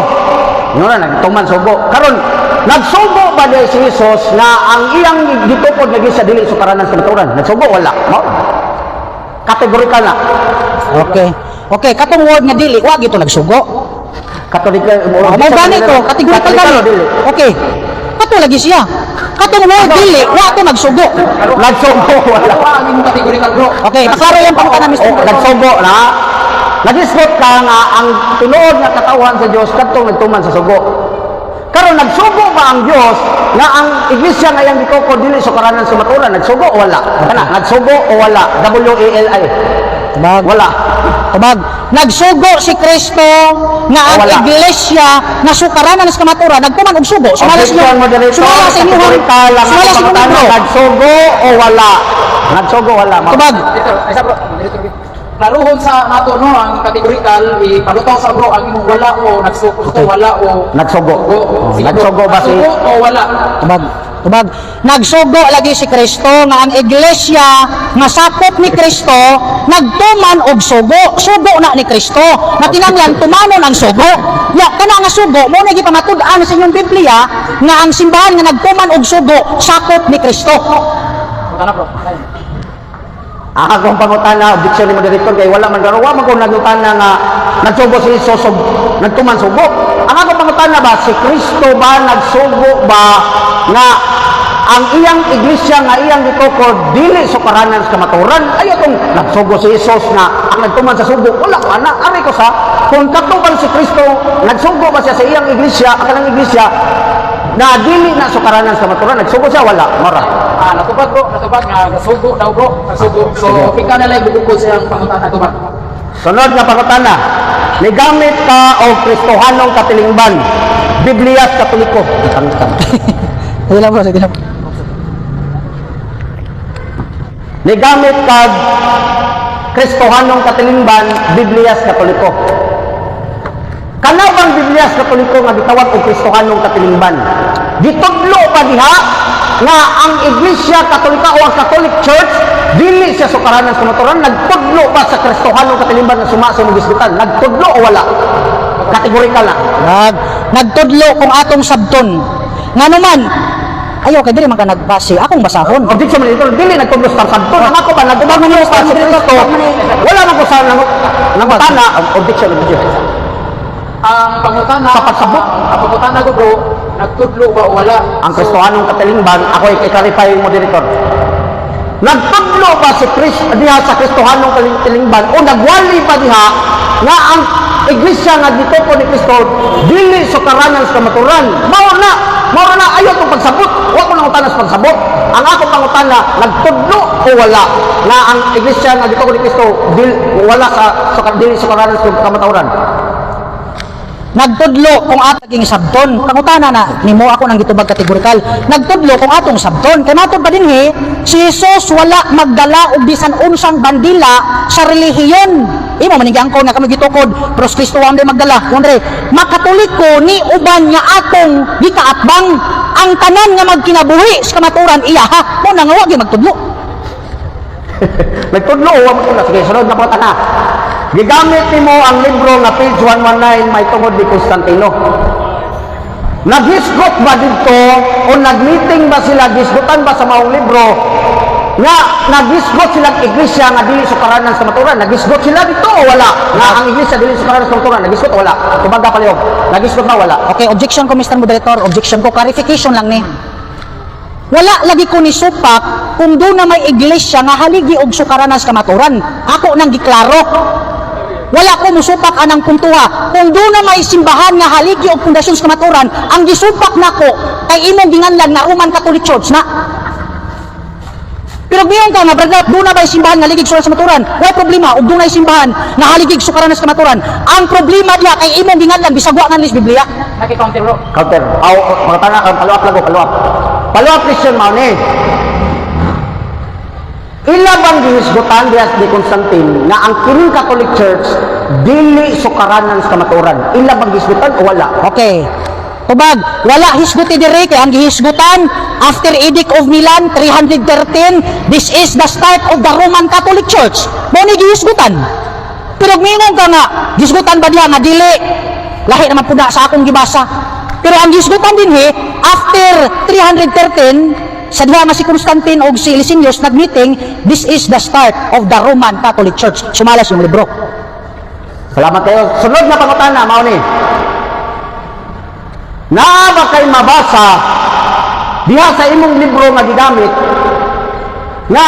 Na nagtuman sugo. Karon nagsugo ba di si Jesus na ang iyang gitukod lagi sa dili sukaranan sa maturan? Nagsugo wala. Mao. Kategorikal na. Okay. Okay, katong word nga dili, wa gito nagsugo. Katolikal Mao gani to, kategorikal gani. Okay. Kato lagi siya. Katong word dili, wa to nagsugo. Nagsugo wala. Wa ang inyong kategorikal Bro. Okay, paklaro yung pangutana, Mr. Moderator. Nagsugo na. Nagisgot ka nga ang tinuod nga katawan sa Dios kadtong nagtuman sa sugo. Karon nagsugo ba ang Dios nga ang iglesia nga iyang gitukod dili sukaranan sa maturan? Nagsugo o wala? Kana, nagsugo o wala? W-A-L-I. Tabag. Wala. Tabag. Nagsugo si Kristo nga ang Wala. iglesia na sukaranan sa kamaturan nagtuman og sugo. Sumala sa Objection, Moderator. Sumala sa inyo. Kategorikal lang Sumala sa ang inyo. pangutana. Nagsugo o wala? Nagsugo wala. Tabag. Dito, isa Bro. Dito. Klaruhon sa nato no ang kategorikal ipalutaw sa Bro ang imong wala o nagsugo wala o Nagsugo. Sige, Bro. Nagsugo ba si Nagsugo o wala? Tabag. Tabag. Nagsugo lagi si Kristo nga ang iglesia nga sakop ni Kristo nagtuman og sugo. Sugo na ni Kristo. Na kinahanglan tumanon ang sugo. Ya kana nga sugo mo na gipamatud-an sa inyong Biblia nga ang simbahan nga nagtuman og sugo sakop ni Kristo. Kana Bro. Ang akong pangutana, objection ni Moderator, kay wala man garo, wa man ko nagutana nga nagsugo si Jesus og nagtuman sugo. Ang akong pangutana ba, si Kristo ba nagsugo ba nga ang iyang iglesia nga iyang gitukod dili sukaranan sa kamaturan? Ayo tong nagsugo si Jesus nga ang nagtuman sa sugo, wala ko ana. Ari ko sa, kung katong si Kristo, nagsugo ba siya sa iyang iglesia, ang kanang iglesia, na dili na sukaranan sa maturan, nagsugo siya, wala, mara. Natubag Bro, natubag nga nasugo daw Bro, nasugo. So ika na lang bukod sa iyang pangutana natubag. Sunod nga pangutana, nigamit ka o Kristohanong katilingban, Biblias Katoliko. Sige lang bro, sige lang. Nigamit ka Kristohanong katilingban, Biblias Katoliko. Kana bang Biblias Katoliko nga gitawag og Kristohanong katilingban? Gitudlo pa diha nga ang Iglesia Katolika o ang Catholic Church dili siya sukaranan sa maturan, nagtudlo pa sa Kristohanong katilingban nga suma sa mugisbitan? Nagtudlo o wala? Kategorikal na. Nagtudlo kung atong sabton. Nga naman, ayaw kay dili man ka nagbase. Akong basahon. Objection man ito, dili nagtudlo sa sabton. Ang ako ba nagtudlo sa Kristo? Wala man ko sa nangutana. Objection. Ang pangutana, Sa pagsabot. ang pangutana ko Bro, nagtudlo ba o wala? Ang Kristohanong katilingban, ako i-clarify mo Moderator. Nagtudlo ba si diha sa Kristohanong katilingban o nagwali pa diha nga ang iglesia nga dito ni Kristo dili sukaranan sa kamaturan? Mao na ayo tong pagsabot. Wa ko nang utana sa pagsabot. Ang ako pangutana, nagtudlo o wala nga ang iglesia nga dito ni Kristo wala sa dili sukaranan sa kamaturan? Nagtudlo kung ataging sabton. Pangutana na nimo ako nang gitubag kategorikal. Nagtudlo kung atong sabton. Kay matod pa dinhi, si Jesus wala magdala og bisan unsang bandila sa relihiyon. Imo man angkon nga kami gitukod, pero si Kristo wa magdala. Kundi makatoliko ni uban nga atong gikaatbang ang tanan nga magkinabuhi sa kamaturan iyaha. Mo nang wa gyud magtudlo. Nagtudlo o wala mo. Sige, sunod na pangutana. Gigamit nimo ang libro nga page 119 may tungod ni Constantino. Naghisgot ba dito o nagmeeting ba sila, gisgutan ba sa maong libro nga nagisgot sila iglesia nga dili sukaranan sa kamatuoran. Nagisgot sila dito o wala? Nga ang iglesia dili sukaranan sa kamatuoran. Nagisgot o wala? Tumaga palihog. Nagisgot ba wala? Okay, objection ko, Mr. Moderator. Objection ko. Clarification lang ni. Wala lagi ko ni supak kung doon na may iglesia nga haligi og sukaranan sa kamatuoran. Ako nang giklaro. Wala ko musupak anang puntuha. Kung doon na may simbahan nga haligi og pundasyon sa kamatuoran, ang gisupak nako kay imong ginganlan na Roman Catholic Church na. Pero biyon ka nga, brother, doon na ba simbahan nga haligig sukaranan sa kamatuoran? Wala problema, ug doon na simbahan nga haligig sukaranan sa kamatuoran. Ang problema diya kay imong ginganlan bisagwa nga nis Biblia. Naki-counter bro. Counter. Aw, mga tanga kang paluap lago, paluap. Paluap Christian mao ni. Ilabang gihisgutan dias ni Constantine nga ang kining Catholic Church dili sukaranan sa kamatuoran. Ilabang gihisgutan o wala? Okay. Tubag, wala hisguti dire kay ang gihisgutan after Edict of Milan 313, this is the start of the Roman Catholic Church. Mo ni gihisgutan. Pero mingon ka nga, gisgutan ba diha nga dili? Lahi naman pud sa akong gibasa. Pero ang gisgutan din after 313 sa diha nga si Constantine o si Licinius nagmeeting, this is the start of the Roman Catholic Church. Sumalas yung libro. Salamat kayo. Sunod na pangutana mao ni. Naa ba kay mabasa diha sa imong libro nga gigamit nga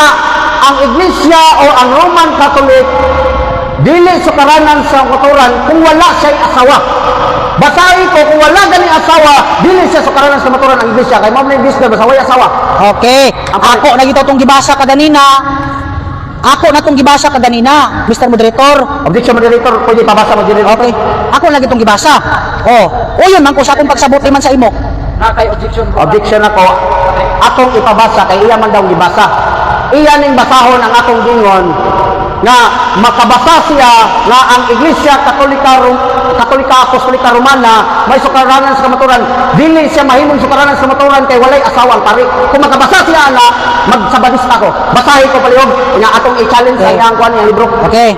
ang iglesia o ang Roman Catholic dili sukaranan sa kamatuoran kung wala siya asawa. Basahi ko kung wala gani asawa, dili siya sukaranan sa kamatuoran ang iglesia kay mao na iglesia basawa asawa. Okay. Ako na gito tong gibasa kaganina. Ako na tong gibasa kaganina, Mr. Moderator. Objection moderator, pwede pabasa mo diri. Okay. Ako na gitong gibasa. O yun man ko sa akong pagsabot man sa imo. Nakay objection ko. Objection ako. Atong ipabasa kay iya man daw gibasa. Iya ning basahon ang atong gingon nga makabasa siya nga ang Iglesia Katolika Apostolika Romana may sukaranan sa kamatuoran. Dili siya mahimong sukaranan sa kamatuoran kay walay asawa ang pari. Kung makabasa siya na magsabadista ako. Basahin ko palihog nga atong i-challenge sa iyang kuan yang libro. Okay.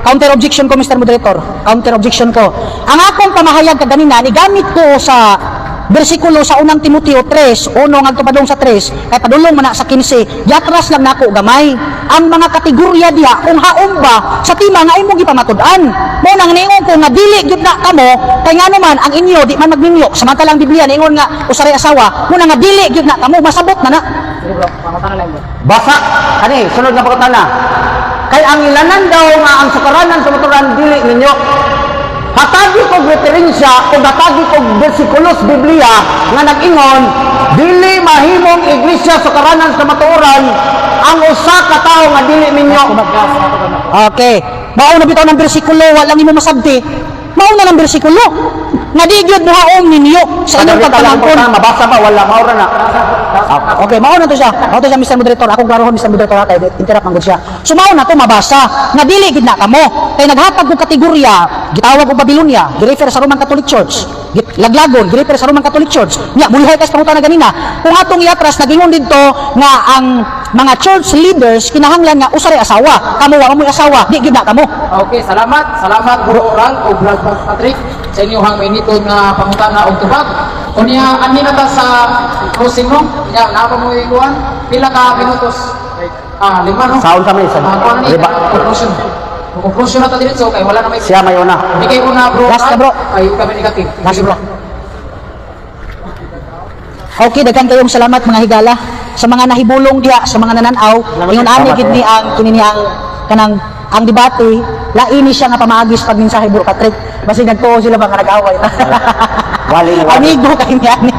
Counter objection ko, Mr. Moderator. Counter objection ko. Ang akong pamahayag kaganina, nigamit ko sa bersikulo sa unang Timoteo 3, uno nga tupadong sa 3, kay padulong man na sa 15, yatras lang nako gamay. Ang mga kategorya diha kung haom ba sa tima nga imong gipamatud-an. Mo nang niingon ko nga dili gyud na kamo kay ngano man ang inyo di man magninyo samantalang Biblia niingon nga usaray asawa, mo nga dili gyud na kamo masabot na na. Basa kani sunod na pagkatana. Kay ang ilanan daw nga ang sukaranan sa kamatuoran dili ninyo. Hatagi ko referensya o hatagi ko bersikulos Biblia nga nag-ingon dili mahimong iglesia sukaranan sa kamatuoran ang usa ka tawo nga dili ninyo. Okay. Mao na bitaw ng bersikulo, walang imo masabti. Mao na ng bersikulo. Nga di gyud muhaom ninyo sa inyong pagpalangkon. Mabasa ba wala maura na. Okay, mao na to siya. Mao to siya, Mr. Moderator. Ako klarohon, Mr. Moderator, kay interrupt man gud siya. So mao na to mabasa. Nga dili gid na kamo. Kay naghatag og kategorya, gitawag og Babylonia, girefer sa Roman Catholic Church. Laglagon, girefer sa Roman Catholic Church. Nya mulhay kay pangutan na ganina. Kung atong iatras nagingon didto nga ang mga church leaders kinahanglan nga usaray asawa. Kamo wa mo asawa, di gid na kamo. Okay, salamat. Salamat Bro Rang o Brad Patrick sa inyong minitod nga pangutana og tubag. Unya ani na ta sa closing no? Ya, napa mo ikuan? Pila ka minutos? 5 no? Sound sa may isa. Diba? Conclusion na ta diretso kay wala na may Siya may una. Bigay ko na bro. Last na, bro. Ay kami negative. Last, bro. Okay, daghan kayong salamat mga higala sa mga nahibulong diha, sa mga nananaw. Ingon ani gid ni ang kini ang kanang ang debate, laini siya nga pamaagis pag mensahe Bro Patrick. Basi nagtuo sila mga nag-away. Amigo kay niya ni.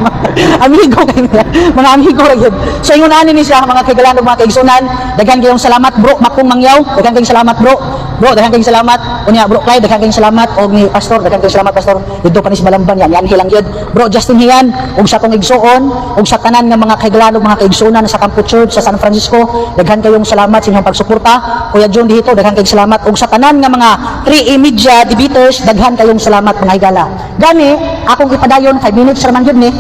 Amigo kay niya. Mga amigo ra gyud. So ingon ani ni siya mga kaigalan ug mga kaigsunan, daghan kayong salamat Bro Makong Mangyaw. Daghan kayong salamat Bro. Bro, daghan kayong salamat. Unya Bro Clyde, daghan kayong salamat og ni Pastor, daghan kayong salamat Pastor. Dito pa ni sa Malamban yan hilang gyud. Bro Justin Hian ug sa tong igsuon ug sa tanan nga mga kaigalan ug mga kaigsunan sa Campo Church sa San Francisco, daghan kayong salamat sa inyong pagsuporta. Kuya John dito, daghan kayong salamat ug sa tanan nga mga 3A Media debaters, daghan kayong salamat mga higala. Gani akong ipadayon 5 minutes ra man gyud ni.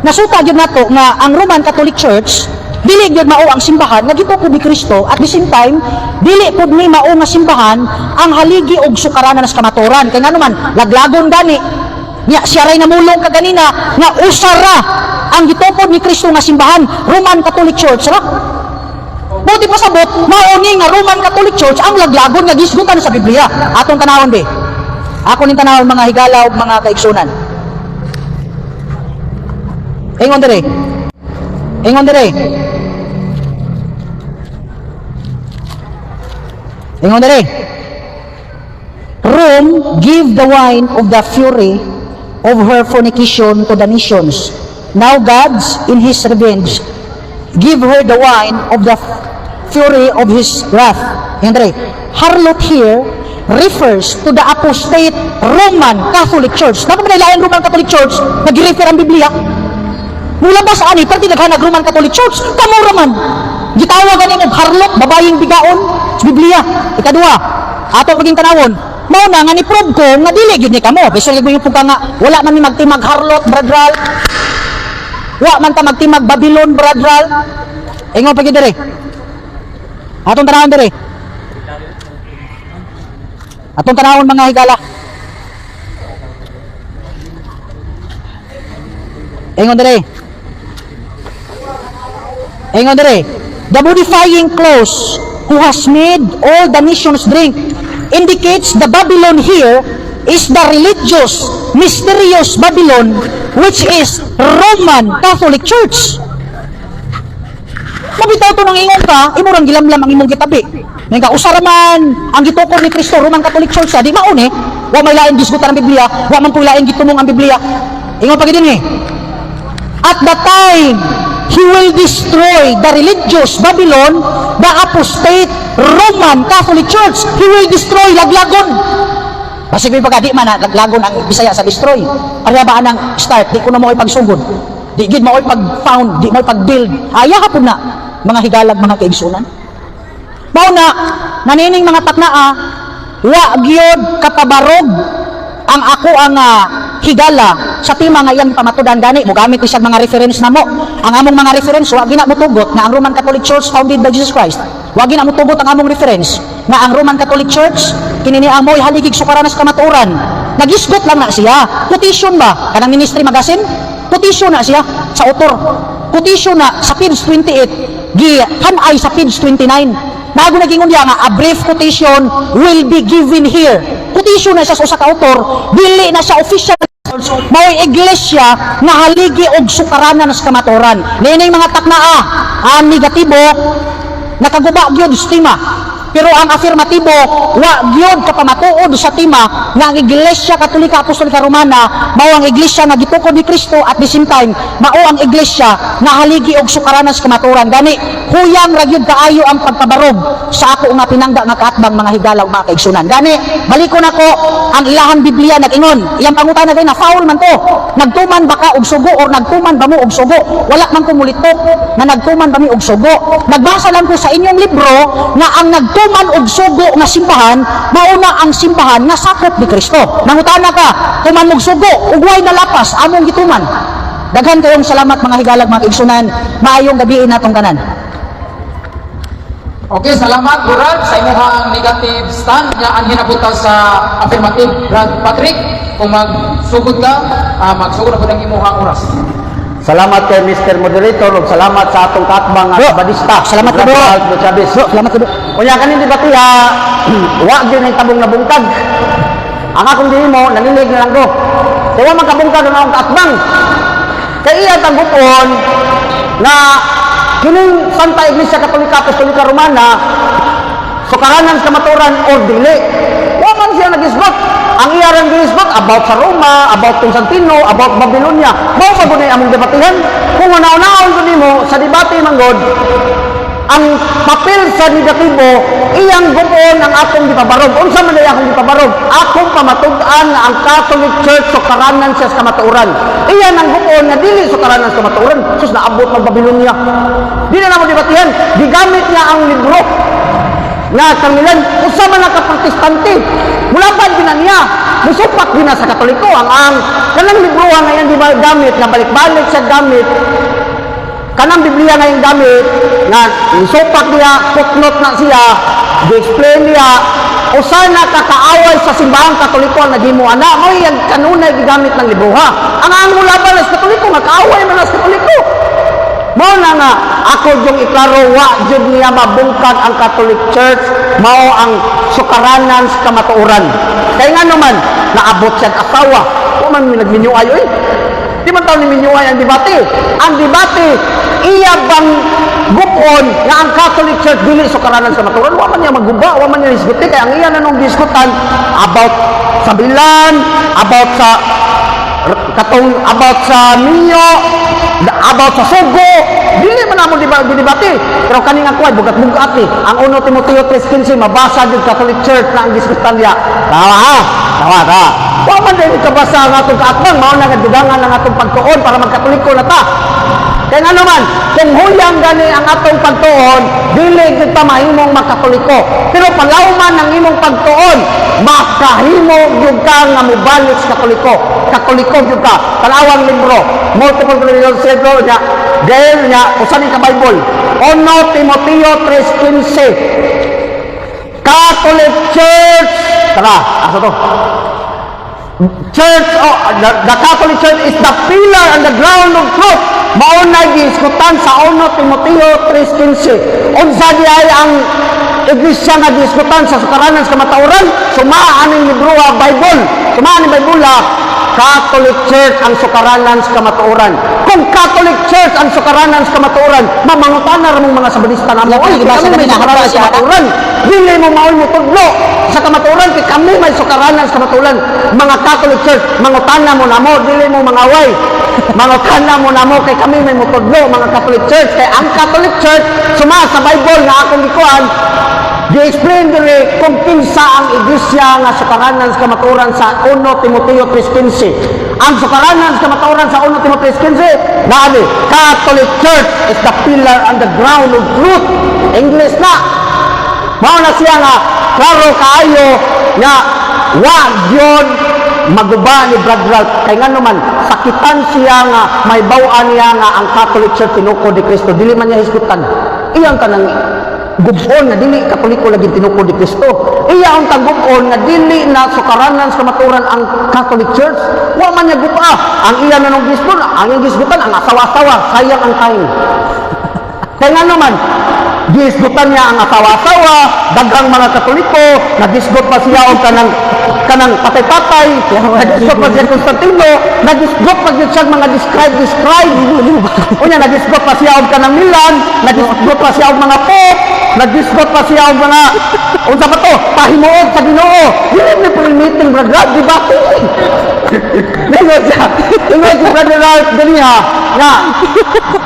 Nasuta gyud nato nga ang Roman Catholic Church dili gyud mao ang simbahan nga gituko ni Kristo, at the same time dili pud ni mao nga simbahan ang haligi og sukaranan sa kamatuoran. Kay ngano man laglagon gani nya siya ray namulong kaganina nga usara ang gituko ni Kristo nga simbahan, Roman Catholic Church ra. Buti pasabot, mauni nga Roman Catholic Church ang laglagon nga gisgutan sa Biblia. Atong tanawon be. Ako ning tanawon mga higala ug mga kaigsunan. Ingon dire. Ingon dire. Ingon dire. Rome give the wine of the fury of her fornication to the nations. Now God's in his revenge give her the wine of the fury of his wrath. Andre, harlot here refers to the apostate Roman Catholic Church. Dapat manilayan Roman Catholic Church, nag-refer ang Biblia. Mula ba sa ani, pati naghanag Roman Catholic Church, kamura man. Gitawagan ng harlot, babaying bigaon, sa Biblia. Ikadua, ato maging tanawon, mao na nga ni-prove ko nga dili gyud ni kamo. Bisan gyud yung puka nga wala man ni magtimag harlot, bradral. Wa man ta magtimag Babylon, bradral. Ingon pa gyud dire. Atong tanawon dire. Atong tanawon mga higala. Ingon dire. Ingon dire. The modifying clause who has made all the nations drink indicates the Babylon here is the religious, mysterious Babylon, which is Roman Catholic Church. Mabitaw to nang ingon ka, imurang gilamlam ang imong gitabi. Nga usaraman ang gitukod ni Kristo Roman Catholic Church di maun wa may lain gisgutan ang Biblia, wa man po lain gitumong ang Biblia. Ingon pa gid at the time he will destroy the religious Babylon, the apostate Roman Catholic Church. He will destroy laglagon. Kasi may pagka di man laglagon ang Bisaya sa destroy. Para ba ang start, di ko na mo ipagsugod. Di gid mo pag-found, di mo pag-build. Aya hapon na mga higalag, mga kaigsunan. Mao na nanining mga taknaa, wa gyud kapabarog ang ako ang higala sa tima nga iyang pamatudan gani mo gamit isang mga reference namo. Ang among mga reference wa gina motugot nga ang Roman Catholic Church founded by Jesus Christ. Wa gina motugot ang among reference nga ang Roman Catholic Church kini ni amoy haligig sukaranas kamatuoran. Nagisgot lang na siya. Quotation ba kanang ministry magazine? Quotation na siya sa author. Quotation na sa page 28 gihanay sa page 29. Bago nagingon niya nga a brief quotation will be given here. Quotation na siya sa usa ka author, dili na siya official mao'y iglesia nga haligi og sukaranan sa kamatuoran. Nining mga taknaa ang negatibo nakaguba gyud sa tima. Pero ang afirmatibo wa gyud kapamatuod sa tima nga ang Iglesia Katolika Apostolika Romana mao ang iglesia nga gitukod ni Kristo at the same time mao ang iglesia nga haligi og sukaranan sa kamatuoran. Gani huyang ra gyud kaayo ang pagpabarog sa ako nga pinangga nga kaatbang mga higala ug mga kaigsunan. Gani balikon ako ang ilahang Biblia nag-ingon iyang pangutana kay na foul man to. Nagtuman baka og sugo or nagtuman ba mo og sugo? Wala man ko mulitok na nagtuman ba mi og sugo. Nagbasa lang ko sa inyong libro nga ang tuman og sugo nga simbahan mauna ang simbahan nga sakop ni Kristo. Nangutana ka, tuman og sugo ug way nalapas among gituman. Daghan kayong salamat mga higalag, mga kaigsunan. Maayong gabi natong tanan. Okay, salamat Brad sa imong negative stand nga ang hinabuta sa affirmative. Brad Patrick, kung magsugod ka, magsugod na po ng imong oras. Salamat kay Mr. Moderator ug salamat sa atong katbang nga badista. Salamat ka, bro. Salamat ka, bro. Kunya kanin debate wa gyud nay tabong na bungkag. Ang akong dili mo nanilig na lang ko. Kaya magkabungkag na akong katbang. Kay iya tagupon na kining Santa Iglesia Katolika Apostolika Romana sukaranan sa kamatuoran o dili. Wa man siya nagisgot. Ang iyang ginisgot about sa Roma, about Constantino, about Babylonia. Mao sa bunay among debatihan. Kung una-unaon ko nimo sa debate manggod, ang papel sa negatibo iyang gupon ang akong gipabarog. Unsa man akong gipabarog? Akong pamatud-an nga ang Catholic Church sukaranan siya sa kamatuoran. Iyan ang gupon nga dili sukaranan sa kamatuoran. Sus naabot mag Babylonia. Dili na mo debatihan. Gigamit niya ang libro nga kamilan usa man ka protestante mula pa niya musupak din sa Katoliko ang kanang libro nga yan di ba gamit nga balik-balik sa gamit kanang Biblia nga yung gamit nga musupak niya footnote na siya di-explain niya usa na kakaaway sa simbahang Katoliko ang nagimo ana mo yung kanunay gigamit ng libro ha ang mula pa sa Katoliko nga kaaway man sa Katoliko Mao na nga ako yung iklaro wa jud niya mabungkag ang Catholic Church mao ang sukaranan sa kamatuoran. Kay nga naman naabot siya asawa, wa man mi nagminyuay oy. Di man taon ni minyuay ang debate. Ang debate iya bang gupon nga ang Catholic Church dili sukaranan sa kamatuoran, wa man niya magguba, wa man niya diskuti kay ang iya nanong diskutan about sa bilan, about sa Mio, about sa Sugo, dili man namo dibate. Pero kaning ako ay bugat-bugat ni. Ang 1 Timoteo 3:15 mabasa jud Catholic Church na ang diskutan niya. Tawa. Wa man din kabasa nga atong kaatbang mao na gadugangan ang atong pagtuon para magkatoliko na ta. Kaya nga naman, kung huyang gani ang atong pagtuon, dili kita mahimong makatoliko. Pero palawman ang imong pagtuon, makahimo yung ka nga mubalik sa katoliko. Katoliko yung ka. Palawang libro, multiple religious niya, dahil niya, usan ka Bible, 1 Timoteo 3:15. Catholic Church, tara, asa to? Church, the Catholic Church is the pillar and the ground of truth. Maunay giiskutan sa 1 Timoteo 3:15. Unsa di ay ang iglesia nga giiskutan sa sukaranan sa kamatuoran? Sumaan ning libro wa Bible. Sumaan ning Bible Catholic Church ang sukaranan sa kamatuoran. Kung Catholic Church ang sukaranan sa kamatuoran, mamangutan na ramong mga sabadista na mo. Oy, kami may sukaranan sa kamatuoran. Dili mo maul mo tudlo sa kamatuoran kay kami may sukaranan sa kamatuoran. Mga Catholic Church, mangutana mo na mo, dili mo mangaway. Mangutana mo na mo kay kami may mutudlo mga Catholic Church. Kay ang Catholic Church suma sa Bible nga akong gikuan, di-explain dire kung kinsa ang iglesia nga sukaranan sa kamatuoran sa 1 Timoteo 3:15. Ang sukaranan sa kamatuoran sa 1 Timoteo 3:15, naali, Catholic Church is the pillar and the ground of truth. English na. Mao na siya nga klaro kaayo nga wa gyud maguba ni Brad Ralph. Kay nga naman sakitan siya nga may bawaan niya nga ang Catholic Church tinukod ni Kristo. Dili man niya hisgutan. Iyang tanang gubon nga dili katoliko lagi tinukod ni Kristo. Iya ang tagubon nga dili na sukaranan sa kamatuoran ang Catholic Church. Wa man niya guba. Ang iya nanong gisgon, ang iyang gisgutan ang asawa-asawa, sayang ang time. Kaya nga naman, gisgutan niya ang asawa-asawa, daghang mga Katoliko, nagisgot pa siya og kanang patay-patay, nagisgot pa siya Constantino, nagisgot pa siya mga describe. Unya nagisgot pa siya og kanang Milan, nagisgot pa siya og mga Pope, nagisgot pa siya og mga unsa pa to, pahimuod sa Ginoo. Dili ni meeting brother, di ba? Ingod siya brother Ralph ganiha nga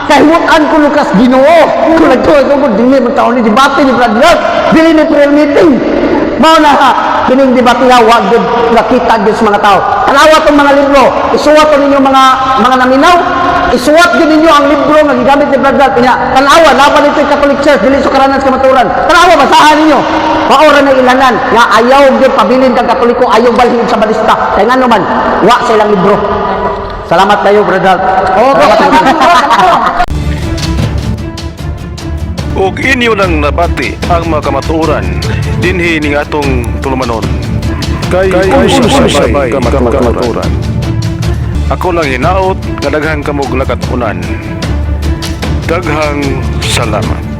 kahimutan ko lukas Ginoo. Kung nagtuod dili man taon ni debate ni brother Ralph, dili ni prayer meeting. Mao na kining debate nga wa gud nakita gyud sa mga tao. Tanawa tong mga libro, isuwat to ninyo mga naminaw, isuwat gyud ninyo ang libro nga gigamit ni brother Ralph niya. Tanawa laban ito Catholic Church dili sukaranan sa kamatuoran. Tanawa basahan ninyo. Maora na ilanan nga ayaw gyud pabilin kang Katoliko, ayaw balhin sa balista. Kay ngano man wa sa ilang libro. Salamat kayo brother Ralph. ug inyo nang nabati ang mga kamatuoran dinhi ning atong tulumanon kay sabay kamatuoran. Ako lang hinaot nga daghang kamog lakatunan. Daghang salamat.